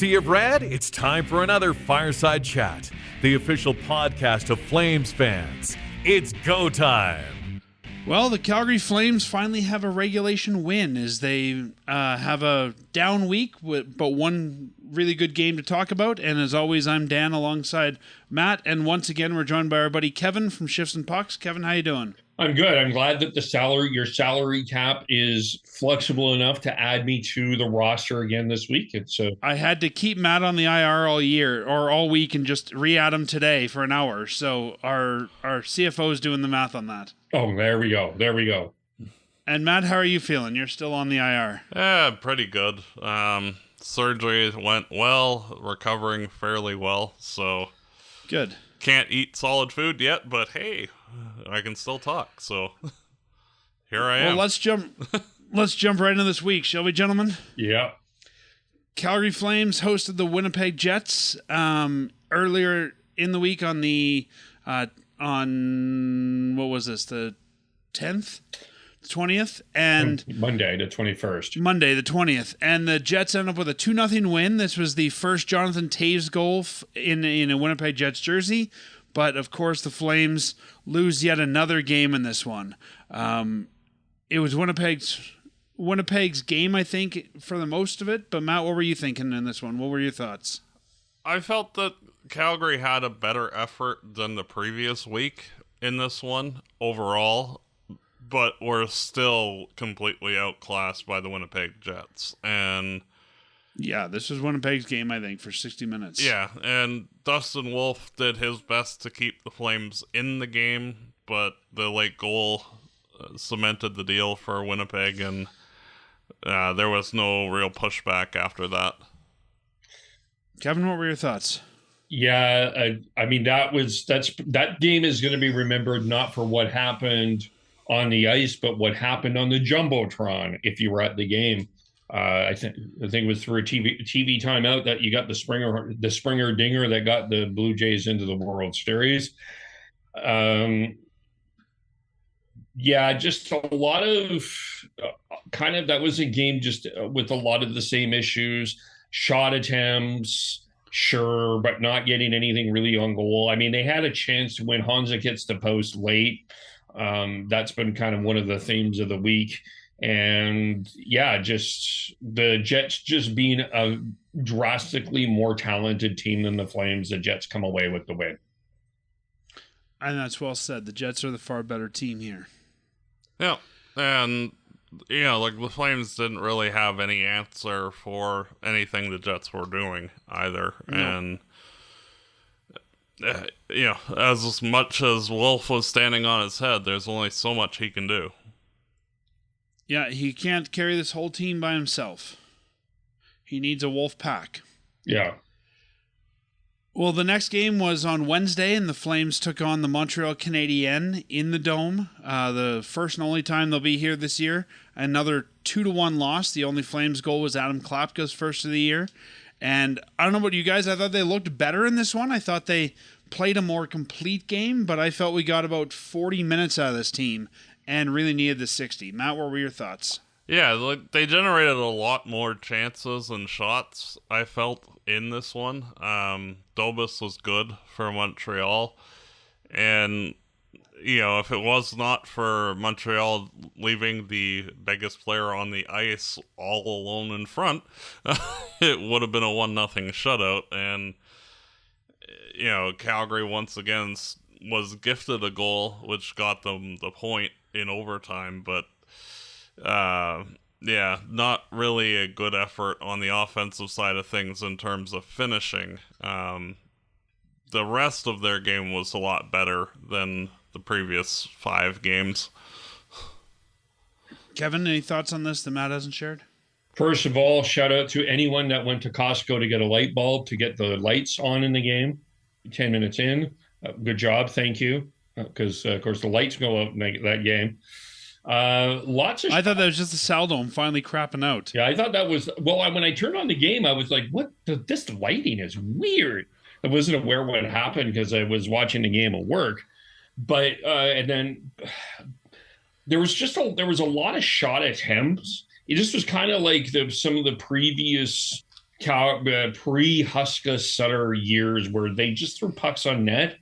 Sea of Red, it's time for another Fireside Chat, the official podcast of Flames fans. It's go time. Well, the Calgary Flames finally have a regulation win as they have a down week, but one really good game to talk about. And as always, I'm Dan alongside Matt. And once again, we're joined by our buddy Kevin from Shifts and Pucks. Kevin, how you doing? I'm good. I'm glad that your salary cap is flexible enough to add me to the roster again this week. I had to keep Matt on the IR all year or all week and just re-add him today for an hour. So our CFO is doing the math on that. Oh, there we go. And Matt, how are you feeling? You're still on the IR. Yeah, pretty good. Surgery went well, recovering fairly well. So good. Can't eat solid food yet, but hey, I can still talk, so here I am. Well, let's jump right into this week, shall we, gentlemen? Yeah. Calgary Flames hosted the Winnipeg Jets earlier in the week on the on what was this, the 10th? 20th, and Monday the 21st. Monday the 20th, and the Jets ended up with a 2-0 win. This was the first Jonathan Toews goal in a Winnipeg Jets jersey, but of course the Flames lose yet another game in this one. It was Winnipeg's game, I think, for the most of it. But Matt, what were you thinking in this one? What were your thoughts? I felt that Calgary had a better effort than the previous week in this one overall, but we're still completely outclassed by the Winnipeg Jets. And yeah, this was Winnipeg's game, I think, for 60 minutes. Yeah, and Dustin Wolf did his best to keep the Flames in the game, but the late goal cemented the deal for Winnipeg, and there was no real pushback after that. Kevin, what were your thoughts? Yeah, I mean, that game is going to be remembered not for what happened on the ice, but what happened on the Jumbotron if you were at the game. I think it was through a TV timeout that you got the Springer dinger that got the Blue Jays into the World Series. Yeah, just a lot of that was a game just with a lot of the same issues, shot attempts, sure, but not getting anything really on goal. I mean, they had a chance to win. Honza hits the post late. That's been kind of one of the themes of the week. And yeah, just the Jets just being a drastically more talented team than the Flames, the Jets come away with the win. And that's well said. The Jets are the far better team here. Yeah, and like the Flames didn't really have any answer for anything the Jets were doing either. No. And as much as Wolf was standing on his head, there's only so much he can do. Yeah, he can't carry this whole team by himself. He needs a Wolf pack. Yeah. Well, the next game was on Wednesday, and the Flames took on the Montreal Canadiens in the Dome. The first and only time they'll be here this year. Another 2-1 loss. The only Flames goal was Adam Klapka's first of the year. And I don't know about you guys, I thought they looked better in this one. I thought they played a more complete game, but I felt we got about 40 minutes out of this team and really needed the 60. Matt, what were your thoughts? Yeah, they generated a lot more chances and shots, I felt, in this one. Dobas was good for Montreal. And, if it was not for Montreal leaving the biggest player on the ice all alone in front, it would have been a 1-0 shutout. And, Calgary once again was gifted a goal, which got them the point in overtime, but not really a good effort on the offensive side of things in terms of finishing. The rest of their game was a lot better than the previous 5 games. Kevin, any thoughts on this that Matt hasn't shared? First of all, shout out to anyone that went to Costco to get a light bulb to get the lights on in the game. 10 minutes in. Good job. Thank you. Because, of course, the lights go out in that game. I thought that was just the Saldome finally crapping out. Yeah, I thought that was... Well, when I turned on the game, I was like, what? This lighting is weird. I wasn't aware what happened because I was watching the game at work. But, and then there was a lot of shot attempts. It just was kind of like some of the previous pre-Huska Sutter years where they just threw pucks on net.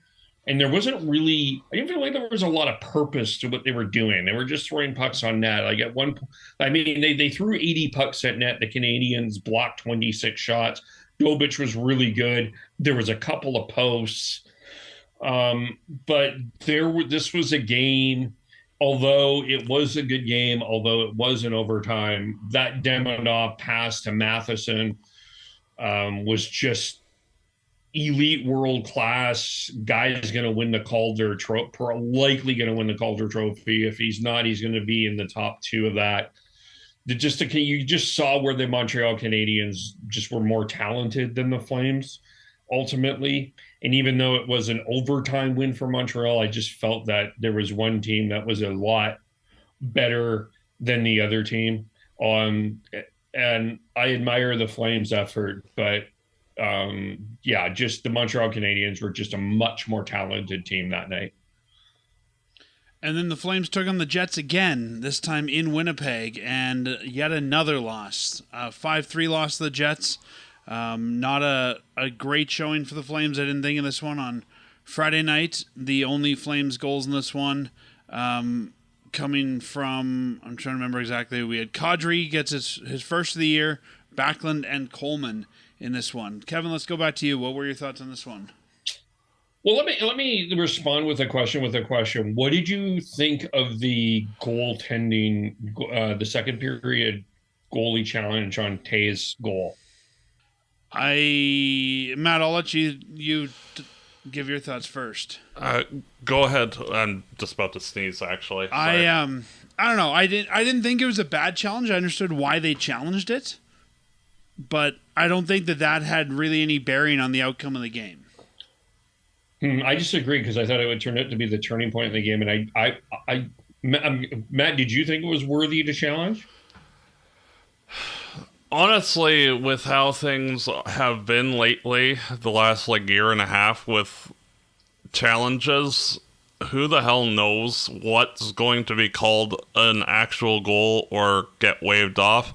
And there wasn't really, I didn't feel like there was a lot of purpose to what they were doing. They were just throwing pucks on net. Like at one, I mean, they threw 80 pucks at net. The Canadiens blocked 26 shots. Dobich was really good. There was a couple of posts. But this was a game, although it was a good game, although it was in overtime, that Demidov pass to Matheson was just elite world class. Guy's going to win the Calder trophy, likely going to win the Calder trophy. If he's not, he's going to be in the top two of that. You just saw where the Montreal Canadiens just were more talented than the Flames ultimately. And even though it was an overtime win for Montreal, I just felt that there was one team that was a lot better than the other team. And I admire the Flames' effort, but just the Montreal Canadiens were just a much more talented team that night. And then the Flames took on the Jets again, this time in Winnipeg, and yet another loss. 5-3 loss to the Jets. Not a great showing for the Flames, I didn't think, in this one. On Friday night, the only Flames goals in this one coming from, I'm trying to remember exactly, we had Kadri gets his first of the year, Backlund and Coleman in this one. Kevin, let's go back to you. What were your thoughts on this one? Well, let me respond with a question. What did you think of the goaltending, the second period goalie challenge on Tay's goal? Matt, I'll let you give your thoughts first. Go ahead. I'm just about to sneeze, actually. Sorry. I don't know. I didn't think it was a bad challenge. I understood why they challenged it, but I don't think that had really any bearing on the outcome of the game. I disagree because I thought it would turn out to be the turning point in the game. And Matt, did you think it was worthy to challenge? Honestly, with how things have been lately, the last year and a half with challenges, who the hell knows what's going to be called an actual goal or get waved off.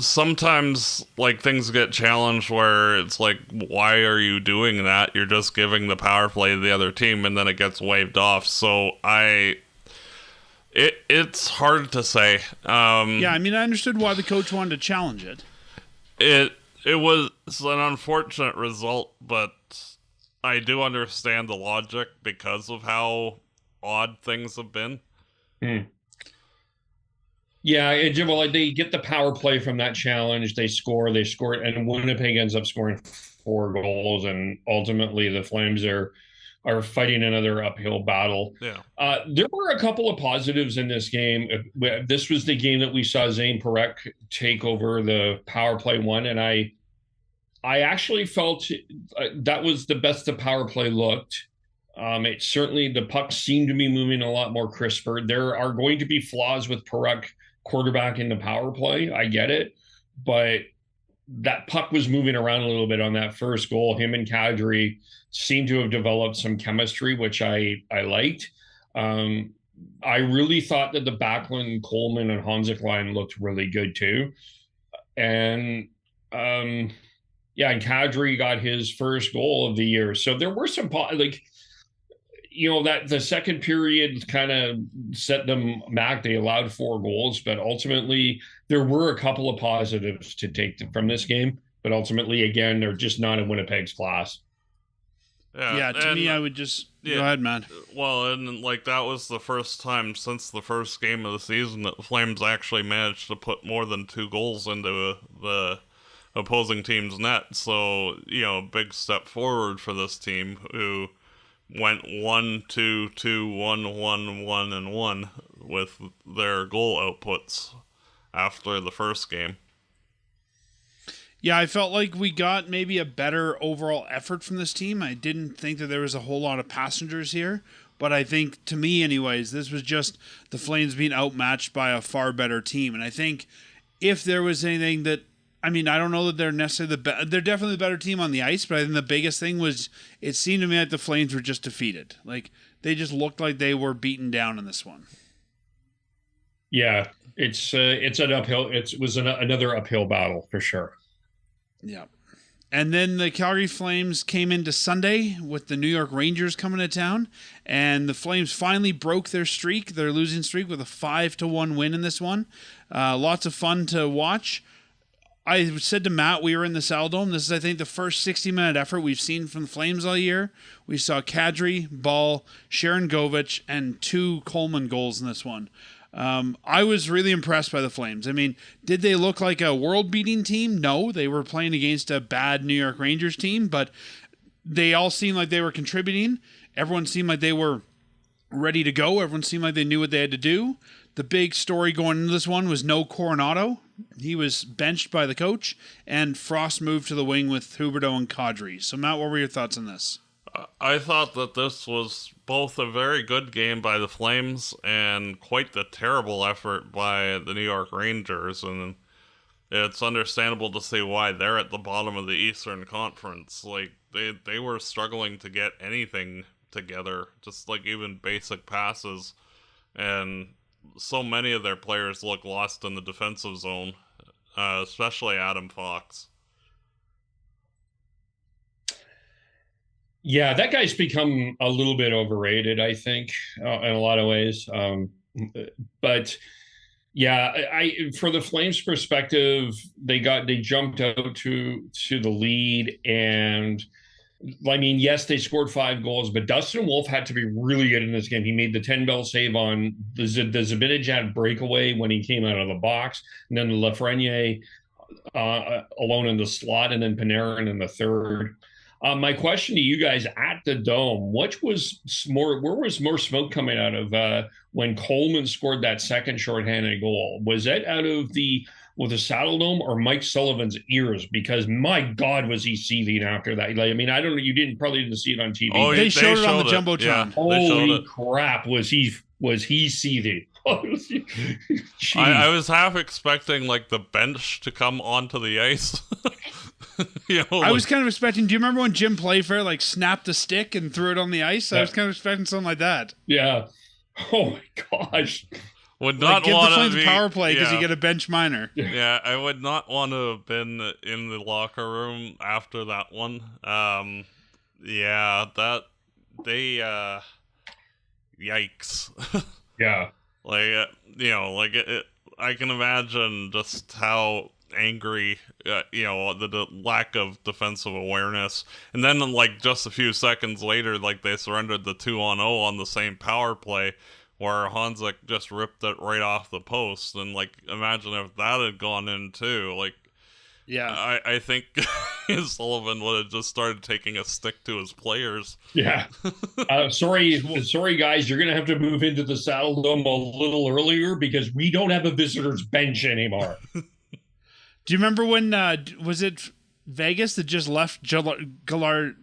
Sometimes things get challenged where it's why are you doing that? You're just giving the power play to the other team, and then it gets waved off. So it's hard to say. I understood why the coach wanted to challenge it. It was an unfortunate result, but I do understand the logic because of how odd things have been. Yeah, they get the power play from that challenge. They score, and Winnipeg ends up scoring 4 goals, and ultimately the Flames are fighting another uphill battle. Yeah. There were a couple of positives in this game. This was the game that we saw Zane Parekh take over the power play one, and I actually felt that was the best the power play looked. It certainly, the pucks seemed to be moving a lot more crisper. There are going to be flaws with Parekh quarterback in the power play. I get it, but that puck was moving around a little bit on that first goal. Him and Kadri seemed to have developed some chemistry, which I liked. I really thought that the Backlund, Coleman, and Honzek line looked really good too. And and Kadri got his first goal of the year. So there were some that the second period kind of set them back. They allowed 4 goals, but ultimately there were a couple of positives to take from this game. But ultimately, again, they're just not in Winnipeg's class. Yeah, to me, I would just go ahead, man. Well, and that was the first time since the first game of the season that the Flames actually managed to put more than 2 goals into the opposing team's net. So, big step forward for this team who went 1-2-2, 1-1-1 and 1 with their goal outputs after the first game. Yeah, I felt like we got maybe a better overall effort from this team. I didn't think that there was a whole lot of passengers here, but I think, to me anyways, this was just the Flames being outmatched by a far better team. And I think if there was anything that, I don't know that they're necessarily they're definitely the better team on the ice, but I think the biggest thing was it seemed to me like the Flames were just defeated. They just looked like they were beaten down in this one. Yeah, it's an uphill. It was another uphill battle for sure. Yeah. And then the Calgary Flames came into Sunday with the New York Rangers coming to town, and the Flames finally broke their losing streak, with a 5-1 win in this one. Lots of fun to watch. I said to Matt, we were in the Saddledome. This is, I think, the first 60-minute effort we've seen from the Flames all year. We saw Kadri, Ball, Sharon Govich, and 2 Coleman goals in this one. I was really impressed by the Flames. I mean, did they look like a world-beating team? No, they were playing against a bad New York Rangers team, but they all seemed like they were contributing. Everyone seemed like they were ready to go. Everyone seemed like they knew what they had to do. The big story going into this one was no Coronato. He was benched by the coach, and Frost moved to the wing with Huberdeau and Kadri. So, Matt, what were your thoughts on this? I thought that this was both a very good game by the Flames and quite the terrible effort by the New York Rangers, and it's understandable to see why they're at the bottom of the Eastern Conference. Like, they were struggling to get anything together, just like even basic passes, and so many of their players look lost in the defensive zone, especially Adam Fox. Yeah, that guy's become a little bit overrated, I think, in a lot of ways. But yeah, I for the Flames' perspective, they jumped out to the lead, and I mean, yes, they scored 5 goals, but Dustin Wolf had to be really good in this game. He made the 10-bell save on the Zibanejad breakaway when he came out of the box, and then Lafreniere alone in the slot, and then Panarin in the third. My question to you guys at the Dome: where was more smoke coming out of when Coleman scored that second shorthanded goal? Was that out of the Saddledome or Mike Sullivan's ears? Because my God, was he seething after that? Like, I mean, I don't know. You probably didn't see it on TV. Oh, they showed it on the Jumbotron. Yeah, holy crap! Was he seething? I was half expecting like the bench to come onto the ice. I was kind of expecting. Do you remember when Jim Playfair like snapped a stick and threw it on the ice? Yeah. I was kind of expecting something like that. Yeah. Oh my gosh. Would not give want the to Flames be power play because you get a bench minor. Yeah, I would not want to have been in the locker room after that one. Yeah, that they yikes. Yeah. Like I can imagine just how angry, the lack of defensive awareness, and then like just a few seconds later, like they surrendered the 2-on-0 on the same power play, where Hanzik just ripped it right off the post, and like imagine if that had gone in too. Like, yeah, I think Sullivan would have just started taking a stick to his players. Yeah. Sorry, guys. You're going to have to move into the Saddledome a little earlier because we don't have a visitor's bench anymore. Do you remember when, was it Vegas that just left Gerard Gallant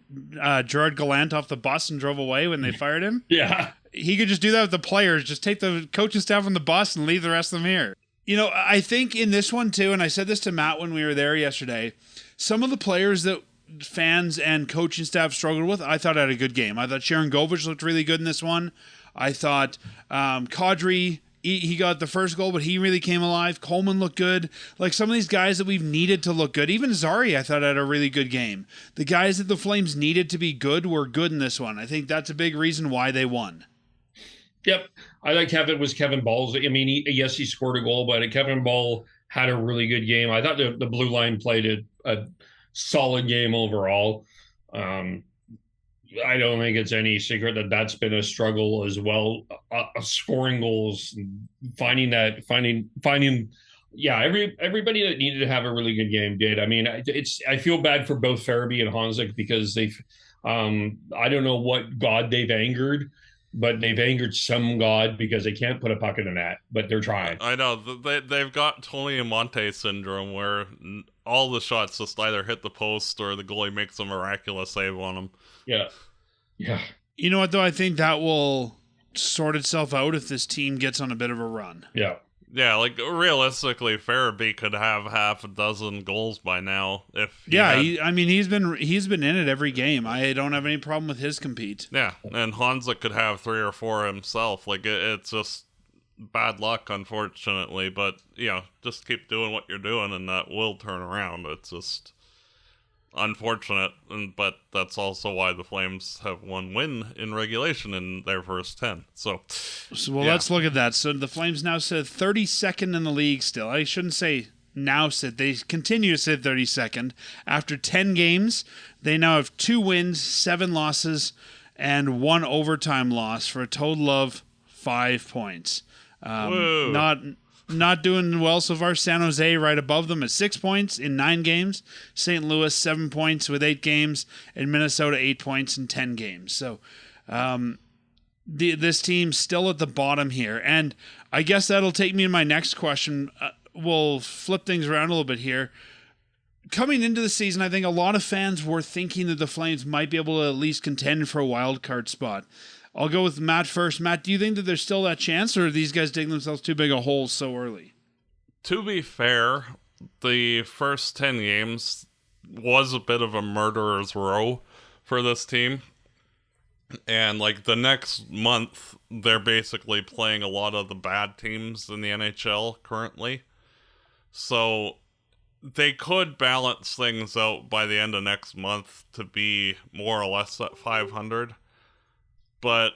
off the bus and drove away when they fired him? Yeah. He could just do that with the players. Just take the coaching staff on the bus and leave the rest of them here. You know, I think in this one too, and I said this to Matt when we were there yesterday, some of the players that fans and coaching staff struggled with, I thought had a good game. I thought Sharon Govich looked really good in this one. I thought Kadri, he got the first goal, but he really came alive. Coleman looked good. Like some of these guys that we've needed to look good. Even Zari, I thought, had a really good game. The guys that the Flames needed to be good were good in this one. I think that's a big reason why they won. Yep. I like Kevin Ball's. I mean, he scored a goal, but Kevin Ball had a really good game. I thought the blue line played a solid game overall. I don't think it's any secret that that's been a struggle as well. Scoring goals, finding. Yeah, everybody that needed to have a really good game did. I mean, I feel bad for both Farabee and Hanzik because they've. I don't know what god they've angered, but they've angered some god because they can't put a puck in the net, but they're trying. I know. They've got Tony Amonte syndrome where all the shots just either hit the post or the goalie makes a miraculous save on them. Yeah. Yeah. You know what, though? I think that will sort itself out if this team gets on a bit of a run. Yeah. Yeah, like realistically, Farabee could have half a dozen goals by now if. He's been in it every game. I don't have any problem with his compete. Yeah, and Hanzik could have 3 or 4 himself. Like it's just bad luck, unfortunately. But just keep doing what you're doing, and that will turn around. It's just unfortunate, but that's also why the Flames have one win in regulation in their first 10. So let's look at that. So the Flames now sit 32nd in the league still. I shouldn't say now sit. They continue to sit 32nd. After 10 games, they now have 2 wins, 7 losses, and 1 overtime loss for a total of 5 points. Not doing well so far. San Jose right above them at 6 points in 9 games. St. Louis 7 points with 8 games, and Minnesota 8 points in 10 games. So this team's still at the bottom here, and I guess that'll take me to my next question. We'll flip things around a little bit here. Coming into the season, I think a lot of fans were thinking that the Flames might be able to at least contend for a wild card spot. I'll go with Matt first. Matt, do you think that there's still that chance, or are these guys digging themselves too big a hole so early? To be fair, the first 10 games was a bit of a murderer's row for this team. And, like, the next month, they're basically playing a lot of the bad teams in the NHL currently. So they could balance things out by the end of next month to be more or less at 500. But,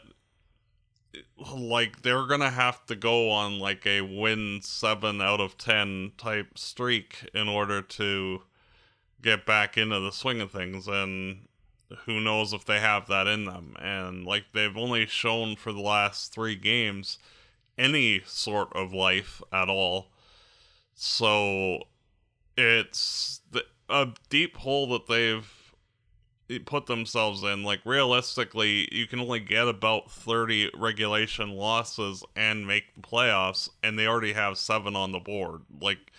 like, they're going to have to go on, like, a win 7 out of 10 type streak in order to get back into the swing of things. And who knows if they have that in them. And, like, they've only shown for the last 3 games any sort of life at all. So it's a deep hole that they've put themselves in. Like, realistically, you can only get about 30 regulation losses and make the playoffs, and they already have 7 on the board. Like,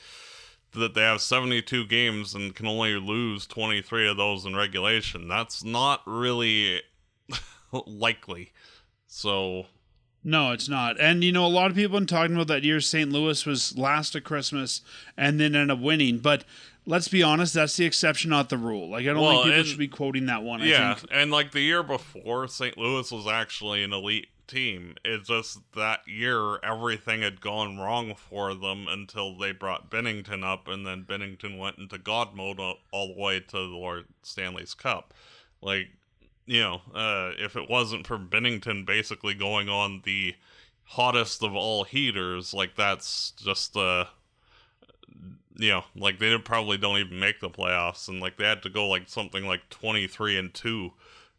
that they have 72 games and can only lose 23 of those in regulation. That's not really likely. So no, it's not. And, you know, a lot of people have been talking about that year St. Louis was last at Christmas and then ended up winning. But let's be honest, that's the exception, not the rule. Like, I don't think people should be quoting that one. Yeah, I think. And, like, the year before, St. Louis was actually an elite team. It's just that year, everything had gone wrong for them until they brought Binnington up, and then Binnington went into God mode all the way to the Lord Stanley's Cup. Like, you know, if it wasn't for Binnington basically going on the hottest of all heaters, like, that's just you know, like, they probably don't even make the playoffs, and, like, they had to go, like, something like 23-2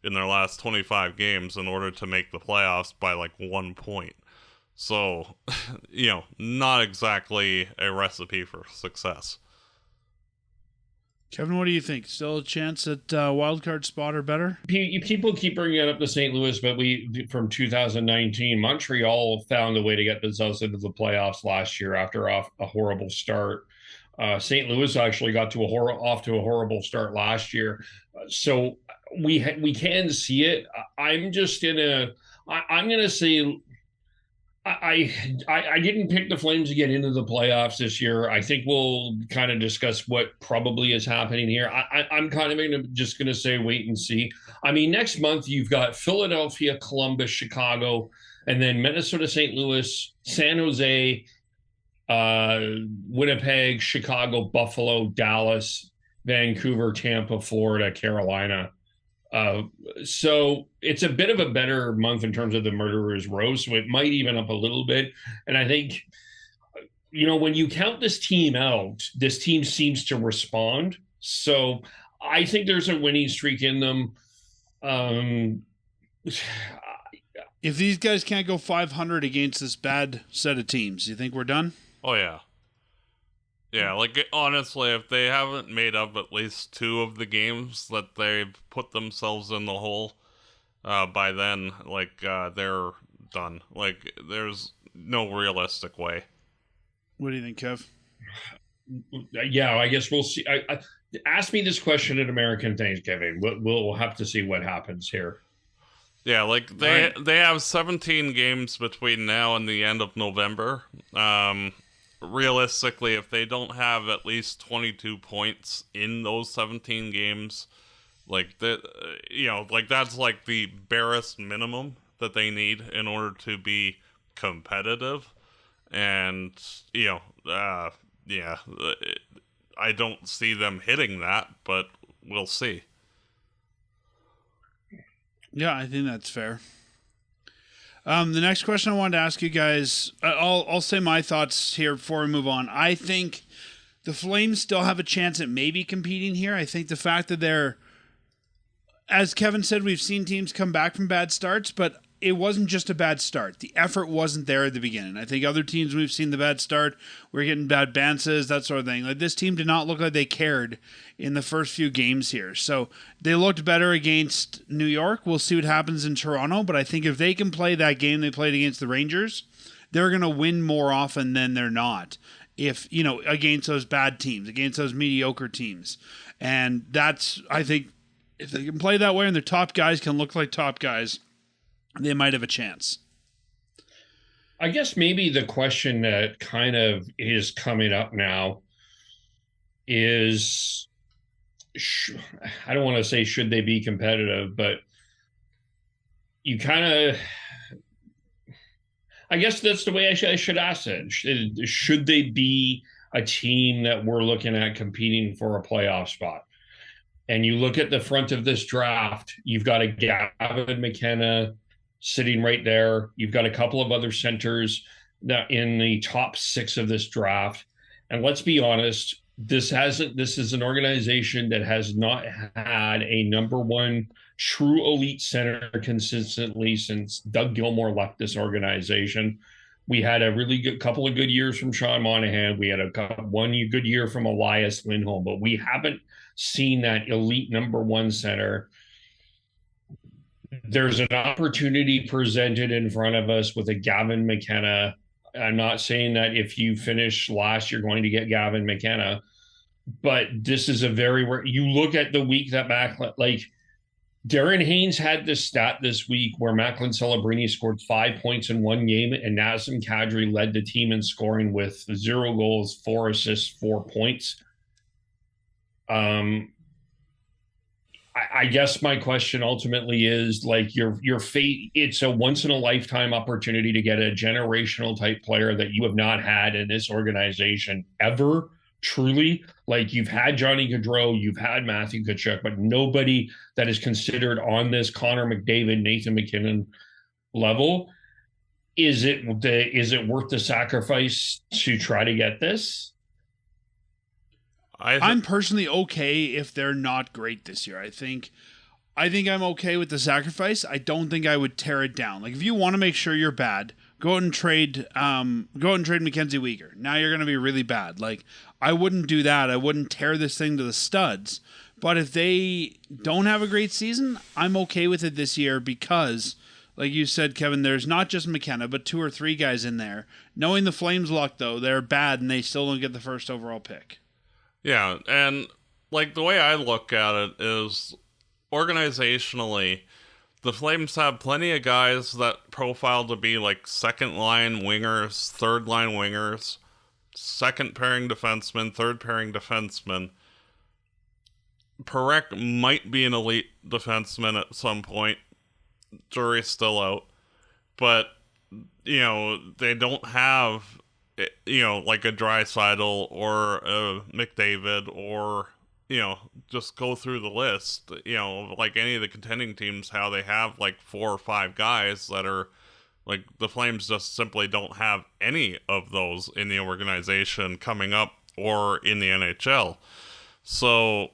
in their last 25 games in order to make the playoffs by, like, 1 point. So, you know, not exactly a recipe for success. Kevin, what do you think? Still a chance at wildcard spot or better? People keep bringing it up to St. Louis, but from 2019, Montreal found a way to get themselves into the playoffs last year after a horrible start. St. Louis actually got off to a horrible start last year. So we can see it. I'm going to say I didn't pick the Flames to get into the playoffs this year. I think we'll kind of discuss what probably is happening here. I'm kind of just going to say wait and see. I mean, next month you've got Philadelphia, Columbus, Chicago, and then Minnesota, St. Louis, San Jose, Winnipeg, Chicago, Buffalo, Dallas, Vancouver, Tampa, Florida, Carolina. So it's a bit of a better month in terms of the murderer's row. So it might even up a little bit. And I think, you know, when you count this team out, this team seems to respond. So I think there's a winning streak in them. If these guys can't go 500 against this bad set of teams, you think we're done? Oh, yeah. Yeah, like, honestly, if they haven't made up at least 2 of the games that they've put themselves in the hole by then, like, they're done. Like, there's no realistic way. What do you think, Kev? Yeah, I guess we'll see. Ask me this question at American Thanksgiving. We'll have to see what happens here. Yeah, like, they have 17 games between now and the end of November. Realistically, if they don't have at least 22 points in those 17 games, like, that, you know, like, that's like the barest minimum that they need in order to be competitive. And, you know, yeah, I don't see them hitting that, but we'll see. Yeah, I think that's fair. The next question I wanted to ask you guys, I'll say my thoughts here before we move on. I think the Flames still have a chance at maybe competing here. I think the fact that they're, as Kevin said, we've seen teams come back from bad starts, but it wasn't just a bad start. The effort wasn't there at the beginning. I think other teams we've seen the bad start, we're getting bad bounces, that sort of thing. Like, this team did not look like they cared in the first few games here. So they looked better against New York. We'll see what happens in Toronto, but I think if they can play that game they played against the Rangers, they're going to win more often than they're not. If, against those bad teams, against those mediocre teams. And that's, I think, if they can play that way and their top guys can look like top guys, they might have a chance. I guess maybe the question that kind of is coming up now is, I don't want to say should they be competitive, but you kind of, I guess that's the way I should ask it. Should they be a team that we're looking at competing for a playoff spot? And you look at the front of this draft, you've got a Gavin McKenna sitting right there. You've got a couple of other centers that in the top 6 of this draft. And let's be honest, this is an organization that has not had a number one true elite center consistently since Doug Gilmour left this organization. We had a really good couple of good years from Sean Monahan. We had one good year from Elias Lindholm, but we haven't seen that elite number one center. There's an opportunity presented in front of us with a Gavin McKenna. I'm not saying that if you finish last, you're going to get Gavin McKenna, but this is you look at the week that Darren Haynes had this stat this week where Macklin Celebrini scored 5 points in one game, and Nazem Kadri led the team in scoring with 0 goals, 4 assists, 4 points. I guess my question ultimately is your fate. It's a once in a lifetime opportunity to get a generational type player that you have not had in this organization ever. Truly, you've had Johnny Gaudreau, you've had Matthew Tkachuk, but nobody that is considered on this Connor McDavid, Nathan McKinnon level. Is it worth the sacrifice to try to get this? I'm personally okay if they're not great this year. I think I'm okay with the sacrifice. I don't think I would tear it down. If you want to make sure you're bad, go out and trade Mackenzie Weegar. Now you're going to be really bad. I wouldn't do that. I wouldn't tear this thing to the studs. But if they don't have a great season, I'm okay with it this year because, like you said, Kevin, there's not just McKenna, but 2 or 3 guys in there. Knowing the Flames' luck, though, they're bad and they still don't get the first overall pick. Yeah, and the way I look at it is organizationally, the Flames have plenty of guys that profile to be second line wingers, third line wingers, second pairing defenseman, third pairing defenseman. Parekh might be an elite defenseman at some point. Jury's still out. But, they don't have a Draisaitl or a McDavid or, just go through the list, any of the contending teams, how they have 4 or 5 guys that are the Flames just simply don't have any of those in the organization coming up or in the NHL. So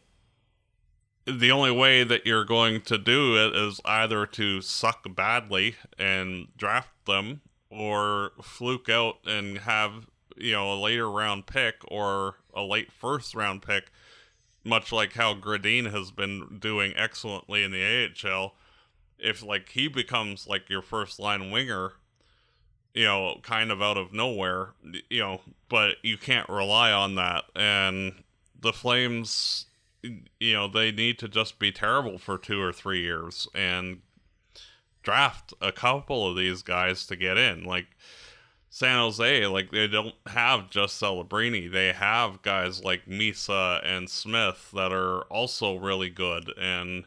the only way that you're going to do it is either to suck badly and draft them or fluke out and have, a later round pick or a late first round pick, much like how Gradin has been doing excellently in the AHL. If he becomes your first line winger, kind of out of nowhere, but you can't rely on that. And the Flames, they need to just be terrible for 2 or 3 years and draft a couple of these guys to get in. San Jose, they don't have just Celebrini. They have guys like Misa and Smith that are also really good. And,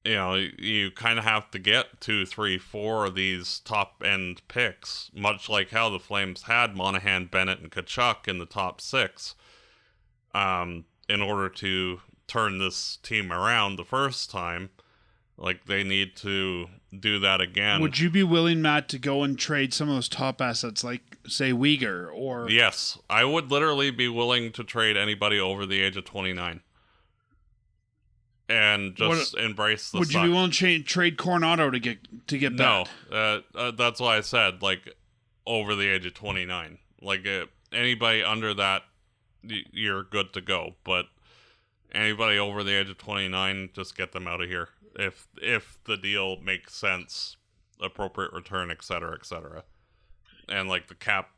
you kind of have to get 2, 3, 4 of these top-end picks, much like how the Flames had Monahan, Bennett, and Tkachuk in the top 6, in order to turn this team around the first time, like they need to do that again. Would you be willing, Matt, to go and trade some of those top assets, like say Uyghur or? Yes, I would literally be willing to trade anybody over the age of 29, and just embrace the. Would you be willing to trade Coronato to get back? No, that's why I said like over the age of 29. Like anybody under that, you're good to go. But anybody over the age of 29, just get them out of here. If the deal makes sense, appropriate return, etc., and like the cap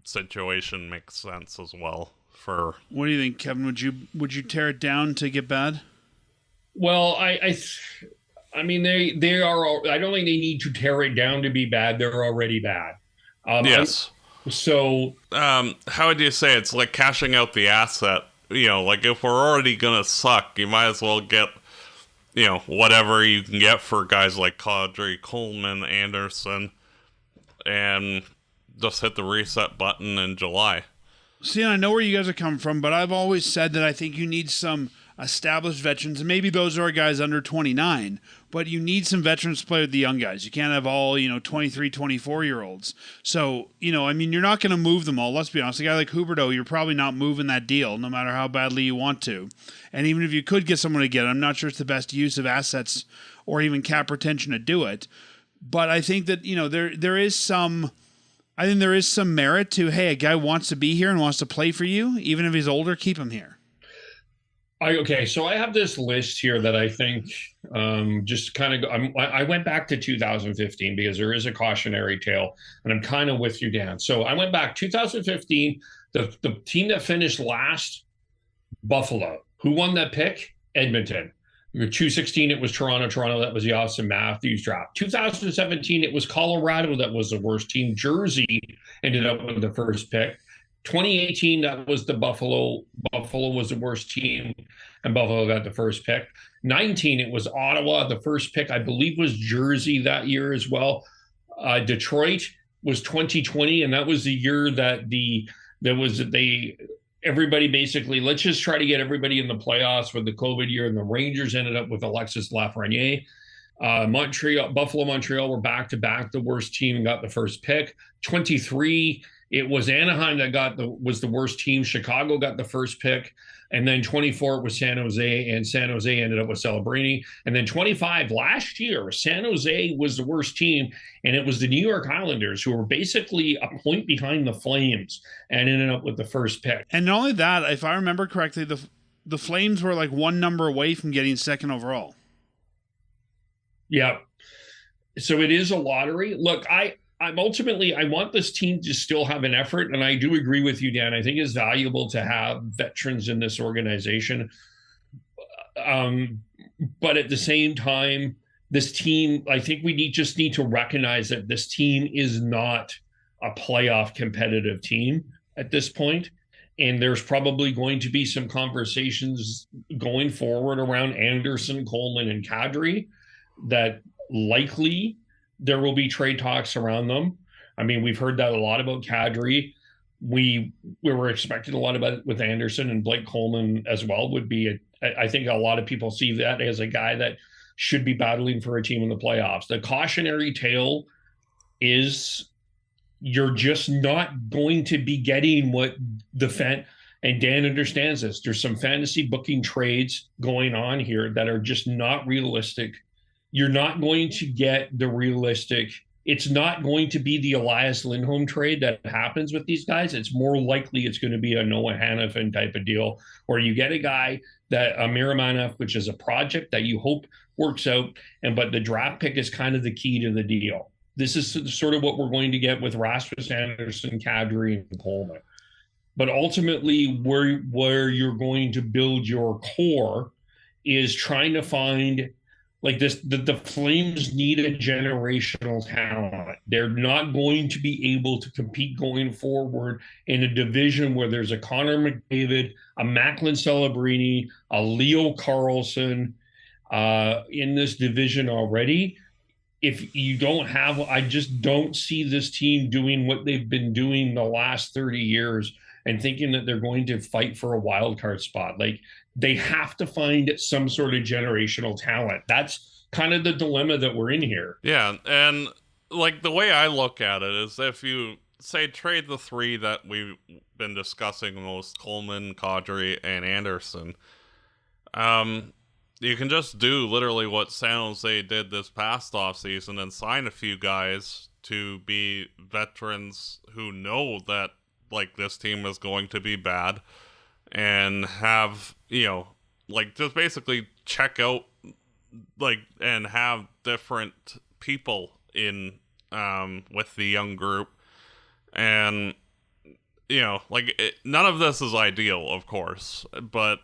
situation makes sense as well. For what do you think, Kevin? Would you tear it down to get bad? Well, I mean they are. I don't think they need to tear it down to be bad. They're already bad. Yes. So, how would you say it's like cashing out the asset? You know, like if we're already gonna suck, you might as well get, you know, whatever you can get for guys like Kadri, Coleman, Anderson, and just hit the reset button in July. See, I know where you guys are coming from, but I've always said that I think you need some established veterans, and maybe those are guys under 29, but you need some veterans to play with the young guys. You can't have all, 23, 24-year-olds. So, I mean, you're not going to move them all. Let's be honest. A guy like Huberdeau, you're probably not moving that deal, no matter how badly you want to. And even if you could get someone to get it, I'm not sure it's the best use of assets or even cap retention to do it. But I think that, there is some merit to, hey, a guy wants to be here and wants to play for you. Even if he's older, keep him here. Okay, so I have this list here that I think just kind of. I went back to 2015 because there is a cautionary tale, and I'm kind of with you, Dan. So I went back 2015. The team that finished last, Buffalo. Who won that pick? Edmonton. 2016, it was Toronto. That was the Austin Matthews draft. 2017, it was Colorado that was the worst team. Jersey ended up with the first pick. 2018, that was the Buffalo. Buffalo was the worst team, and Buffalo got the first pick. 19, it was Ottawa. The first pick, I believe, was Jersey that year as well. Detroit was 2020, and that was the year that everybody basically, let's just try to get everybody in the playoffs with the COVID year, and the Rangers ended up with Alexis Lafreniere. Buffalo, Montreal were back-to-back the worst team and got the first pick. 23, it was Anaheim that was the worst team. Chicago got the first pick. And then 24, it was San Jose, and San Jose ended up with Celebrini. And then 25, last year, San Jose was the worst team, and it was the New York Islanders, who were basically a point behind the Flames and ended up with the first pick. And not only that, if I remember correctly, the Flames were like one number away from getting second overall. Yeah. So it is a lottery. Look, I'm ultimately, I want this team to still have an effort, and I do agree with you, Dan. I think it's valuable to have veterans in this organization. But at the same time, this team, I think we just need to recognize that this team is not a playoff competitive team at this point. And there's probably going to be some conversations going forward around Anderson, Coleman, and Kadri that likely there will be trade talks around them. I mean, we've heard that a lot about Kadri. We were expecting a lot about it with Anderson, and Blake Coleman as well would be. I think a lot of people see that as a guy that should be battling for a team in the playoffs. The cautionary tale is you're just not going to be getting what and Dan understands this. There's some fantasy booking trades going on here that are just not realistic. You're not going to get the realistic. It's not going to be the Elias Lindholm trade that happens with these guys. It's more likely it's going to be a Noah Hannafin type of deal, where you get a guy that a Miramanov, which is a project that you hope works out, but the draft pick is kind of the key to the deal. This is sort of what we're going to get with Rasmus Anderson, Kadri, and Coleman. But ultimately, where you're going to build your core is trying to find. Like this, the Flames need a generational talent. They're not going to be able to compete going forward in a division where there's a Connor McDavid, a Macklin Celebrini, a Leo Carlson in this division already. If you don't have, I just don't see this team doing what they've been doing the last 30 years and thinking that they're going to fight for a wild card spot. Like, they have to find some sort of generational talent. That's kind of the dilemma that we're in here. Yeah, and like the way I look at it is if you say trade the three that we've been discussing most, Coleman, Kadri, and Anderson, you can just do literally what San Jose did this past offseason and sign a few guys to be veterans who know that like this team is going to be bad and have, like just basically check out like and have different people in with the young group. And none of this is ideal, of course, but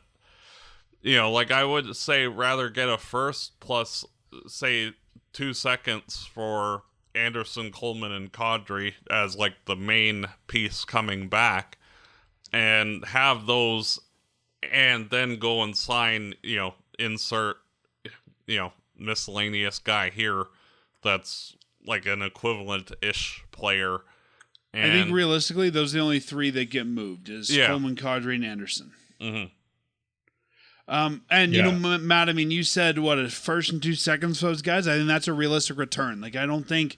like I would say rather get a first plus say 2 seconds for Anderson, Coleman, and Kadri as like the main piece coming back, and have those, and then go and sign, insert, miscellaneous guy here that's like an equivalent-ish player. And I think realistically, those are the only three that get moved is Coleman, Kadri, and Anderson. Mm-hmm. Matt, I mean, you said a first and 2 seconds for those guys. I think that's a realistic return. Like, I think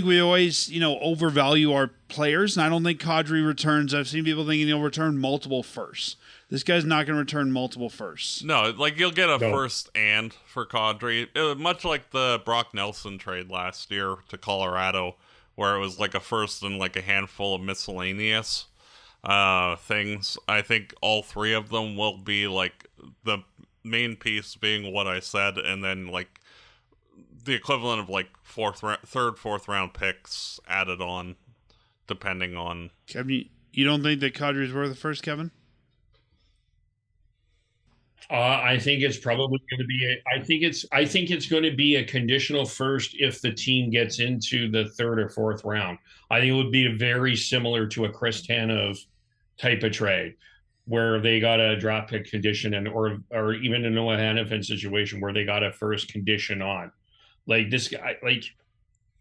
we always, overvalue our players, and I don't think Kadri returns. I've seen people thinking he'll return multiple firsts. This guy's not going to return multiple firsts. No, like you'll get a first and for Kadri, much like the Brock Nelson trade last year to Colorado, where it was like a first and like a handful of miscellaneous things. I think all three of them will be like the main piece being what I said, and then like the equivalent of like third, fourth round picks added on, depending on. Kevin, you don't think that Kadri's worth the first, Kevin? I think it's probably going to be. I think it's going to be a conditional first if the team gets into the third or fourth round. I think it would be very similar to a Chris Tanev type of trade, where they got a draft pick condition, or even a Noah Hannafin situation where they got a first condition on. Like this guy, like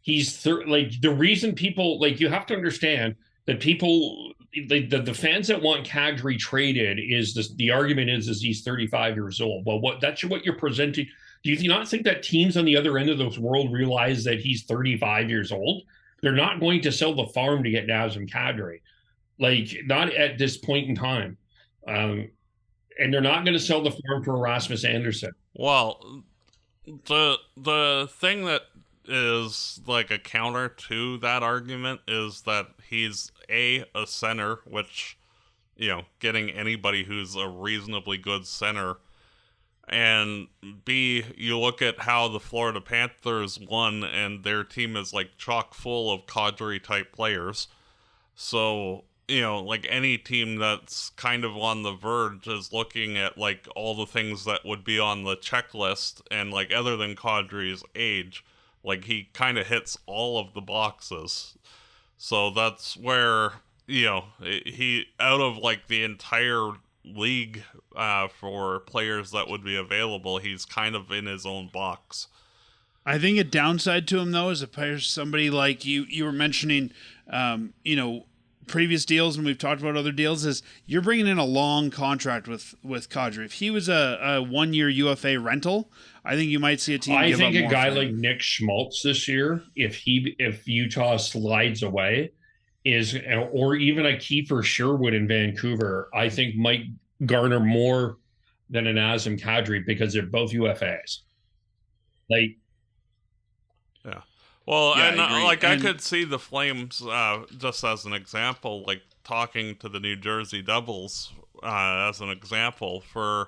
he's the reason people like, you have to understand that people. The fans that want Kadri traded is the argument is he's 35 years old. Well, that's what you're presenting. Do you not think that teams on the other end of the world realize that he's 35 years old? They're not going to sell the farm to get Nazem Kadri, like not at this point in time, and they're not going to sell the farm for Rasmus Anderson. Well, the thing that is like a counter to that argument is that he's a center, which, getting anybody who's a reasonably good center, and B, you look at how the Florida Panthers won, and their team is like chock full of Kadri type players. So, like any team that's kind of on the verge is looking at like all the things that would be on the checklist, and like other than Kadri's age, like he kind of hits all of the boxes. So that's where, he out of like the entire league for players that would be available, he's kind of in his own box. I think a downside to him though is somebody like you were mentioning, previous deals, and we've talked about other deals, is you're bringing in a long contract with Kadri. If he was a 1 year UFA rental, I think you might see a team. I give think up a more guy for him. like Nick Schmaltz this year, if Utah slides away, or even a Kiefer Sherwood in Vancouver, I think might garner more than an Nazem Kadri because they're both UFAs. Like, yeah. Well, yeah, and I I could see the Flames, just as an example, like talking to the New Jersey Devils as an example for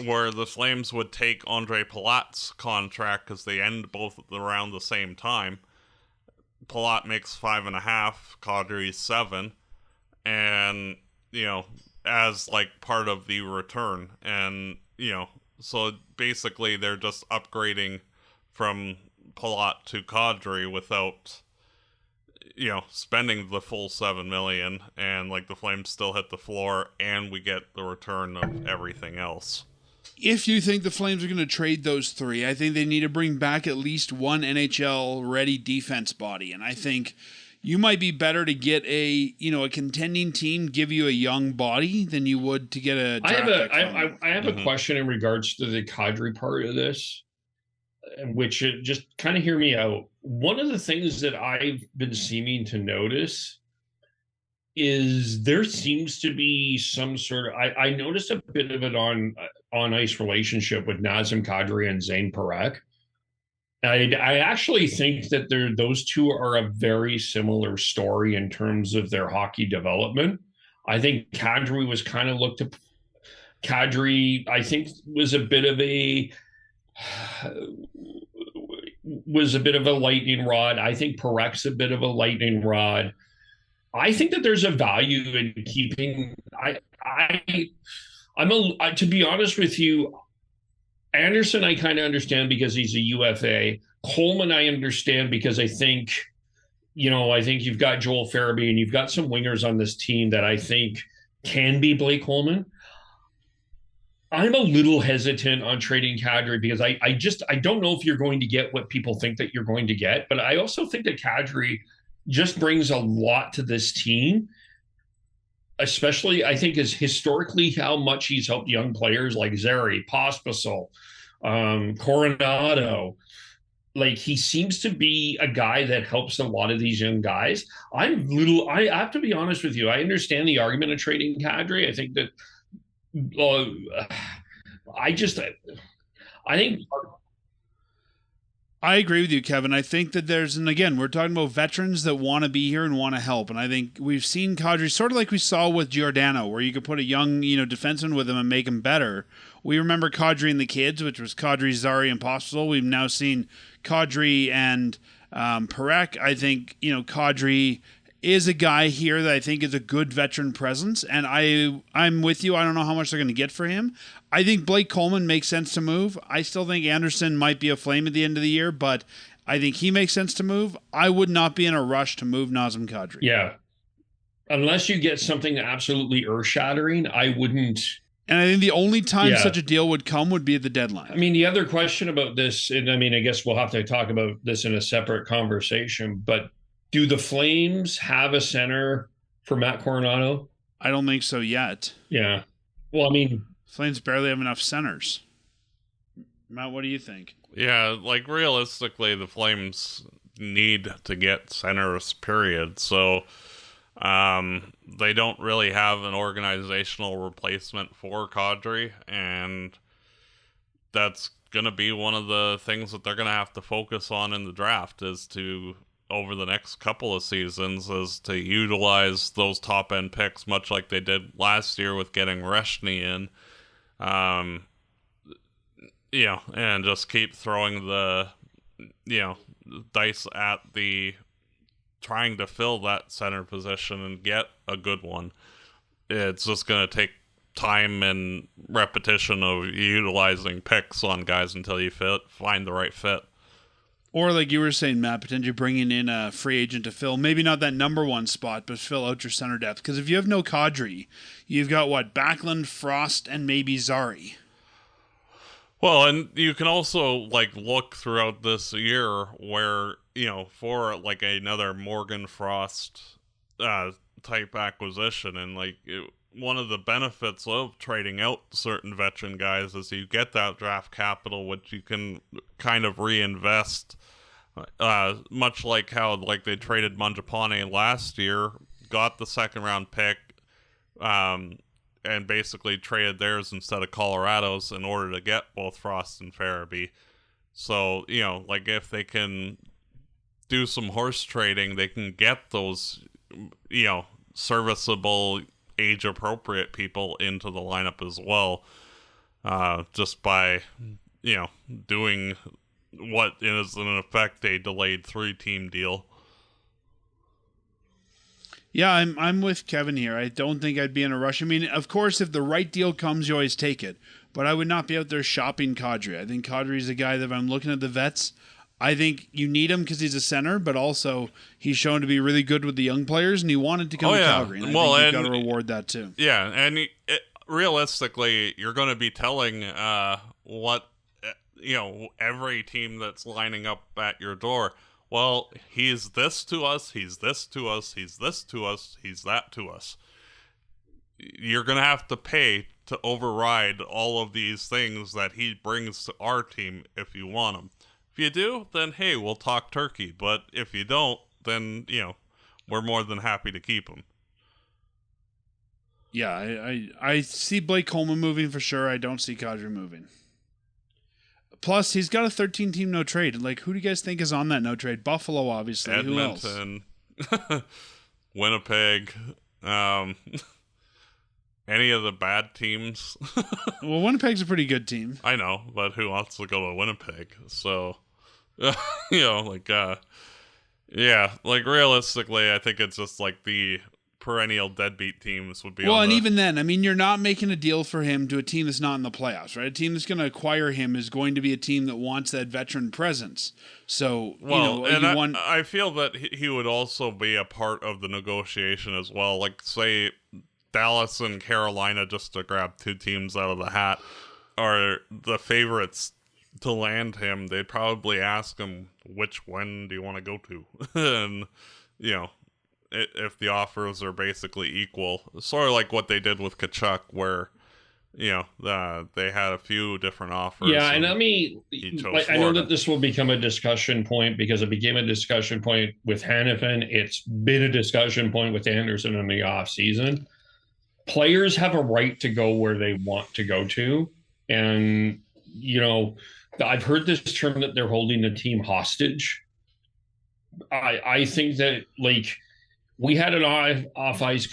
where the Flames would take Andre Palat's contract because they end both around the same time. Palat makes 5.5, Kadri's 7, and as like part of the return, and so basically they're just upgrading from Palat to Kadri without spending the full $7 million, and like the Flames still hit the floor, and we get the return of everything else. If you think the Flames are going to trade those three, I think they need to bring back at least one NHL ready defense body, and I think you might be better to get a contending team give you a young body than you would to get a draft pick from them. I have a question in regards to the Kadri part of this, which just kind of hear me out. One of the things that I've been seeming to notice is there seems to be some sort of I noticed a bit of an on ice relationship with Nazem Kadri and Zane Parekh. I actually think that those two are a very similar story in terms of their hockey development. I think Kadri was kind of looked at. Kadri, I think, was a bit of a lightning rod. I think Parech's a bit of a lightning rod. I think that there's a value in keeping. To be honest with you, Anderson, I kind of understand because he's a UFA. Coleman, I understand because I think you've got Joel Farabee and you've got some wingers on this team that I think can be Blake Coleman. I'm a little hesitant on trading Kadri because I don't know if you're going to get what people think that you're going to get, but I also think that Kadri just brings a lot to this team. Especially, I think, is historically how much he's helped young players like Zary, Pospisil, Coronato. Like, he seems to be a guy that helps a lot of these young guys. I have to be honest with you. I understand the argument of trading Kadri. I think that, I agree with you, Kevin. I think that and again, we're talking about veterans that want to be here and want to help. And I think we've seen Kadri sort of like we saw with Giordano, where you could put a young, defenseman with him and make him better. We remember Kadri and the Kids, which was Kadri, Zary, and Pospisil. We've now seen Kadri and Parekh. I think, Kadri is a guy here that I think is a good veteran presence, and I'm with you. I don't know how much they're going to get for him. I think Blake Coleman makes sense to move. I still think Anderson might be a Flame at the end of the year, but I think he makes sense to move. I would not be in a rush to move Nazem Kadri. Yeah. Unless you get something absolutely earth-shattering, I wouldn't. And I think the only time such a deal would come would be at the deadline. I mean, the other question about this, and I mean, I guess we'll have to talk about this in a separate conversation, but do the Flames have a center for Matt Coronato? I don't think so yet. Yeah. Well, I mean, Flames barely have enough centers. Matt, what do you think? Yeah, like realistically, the Flames need to get centers, period. So they don't really have an organizational replacement for Kadri, and that's going to be one of the things that they're going to have to focus on in the draft is to, over the next couple of seasons, is to utilize those top-end picks, much like they did last year with getting Reshny in. And just keep throwing the, dice at the trying to fill that center position and get a good one. It's just going to take time and repetition of utilizing picks on guys until you find the right fit. Or like you were saying, Matt, potentially bringing in a free agent to fill, maybe not that number one spot, but fill out your center depth. Because if you have no Kadri, you've got Backlund, Frost, and maybe Zary. Well, and you can also look throughout this year where, for another Morgan Frost type acquisition, and one of the benefits of trading out certain veteran guys is you get that draft capital, which you can kind of reinvest, much like how they traded Mangiapane last year, got the second round pick, and basically traded theirs instead of Colorado's in order to get both Frost and Farabee. So, if they can do some horse trading, they can get those, serviceable, age-appropriate people into the lineup as well, just by, doing what is in effect a delayed 3-team deal. Yeah, I'm with Kevin here. I don't think I'd be in a rush. I mean, of course, if the right deal comes, you always take it. But I would not be out there shopping Kadri. I think Kadri's a guy that if I'm looking at the vets, I think you need him because he's a center, but also he's shown to be really good with the young players, and he wanted to come to Calgary. And I think you've got to reward that too. Yeah, and realistically, you're going to be telling what every team that's lining up at your door well, he's this to us, he's this to us, he's this to us, he's that to us. You're going to have to pay to override all of these things that he brings to our team if you want him. If you do, then hey, we'll talk turkey. But if you don't, then, we're more than happy to keep him. Yeah, I see Blake Coleman moving for sure. I don't see Kadri moving. Plus, he's got a 13-team no trade. Like, who do you guys think is on that no trade? Buffalo, obviously. Edmonton, who else? Winnipeg, any of the bad teams. Well, Winnipeg's a pretty good team. I know, but who wants to go to Winnipeg? So, realistically, I think it's just like the perennial deadbeat teams would be. Well, and even then, I mean, you're not making a deal for him to a team that's not in the playoffs, right? A team that's going to acquire him is going to be a team that wants that veteran presence. So, I feel that he would also be a part of the negotiation as well. Like, say, Dallas and Carolina, just to grab two teams out of the hat, are the favorites to land him. They'd probably ask him, which one do you want to go to? And, if the offers are basically equal, sort of like what they did with Tkachuk, where they had a few different offers. Yeah, and I know that this will become a discussion point because it became a discussion point with Hanifin. It's been a discussion point with Anderson in the offseason. Players have a right to go where they want to go to, and I've heard this term that they're holding the team hostage. I think that, like, we had an off podcast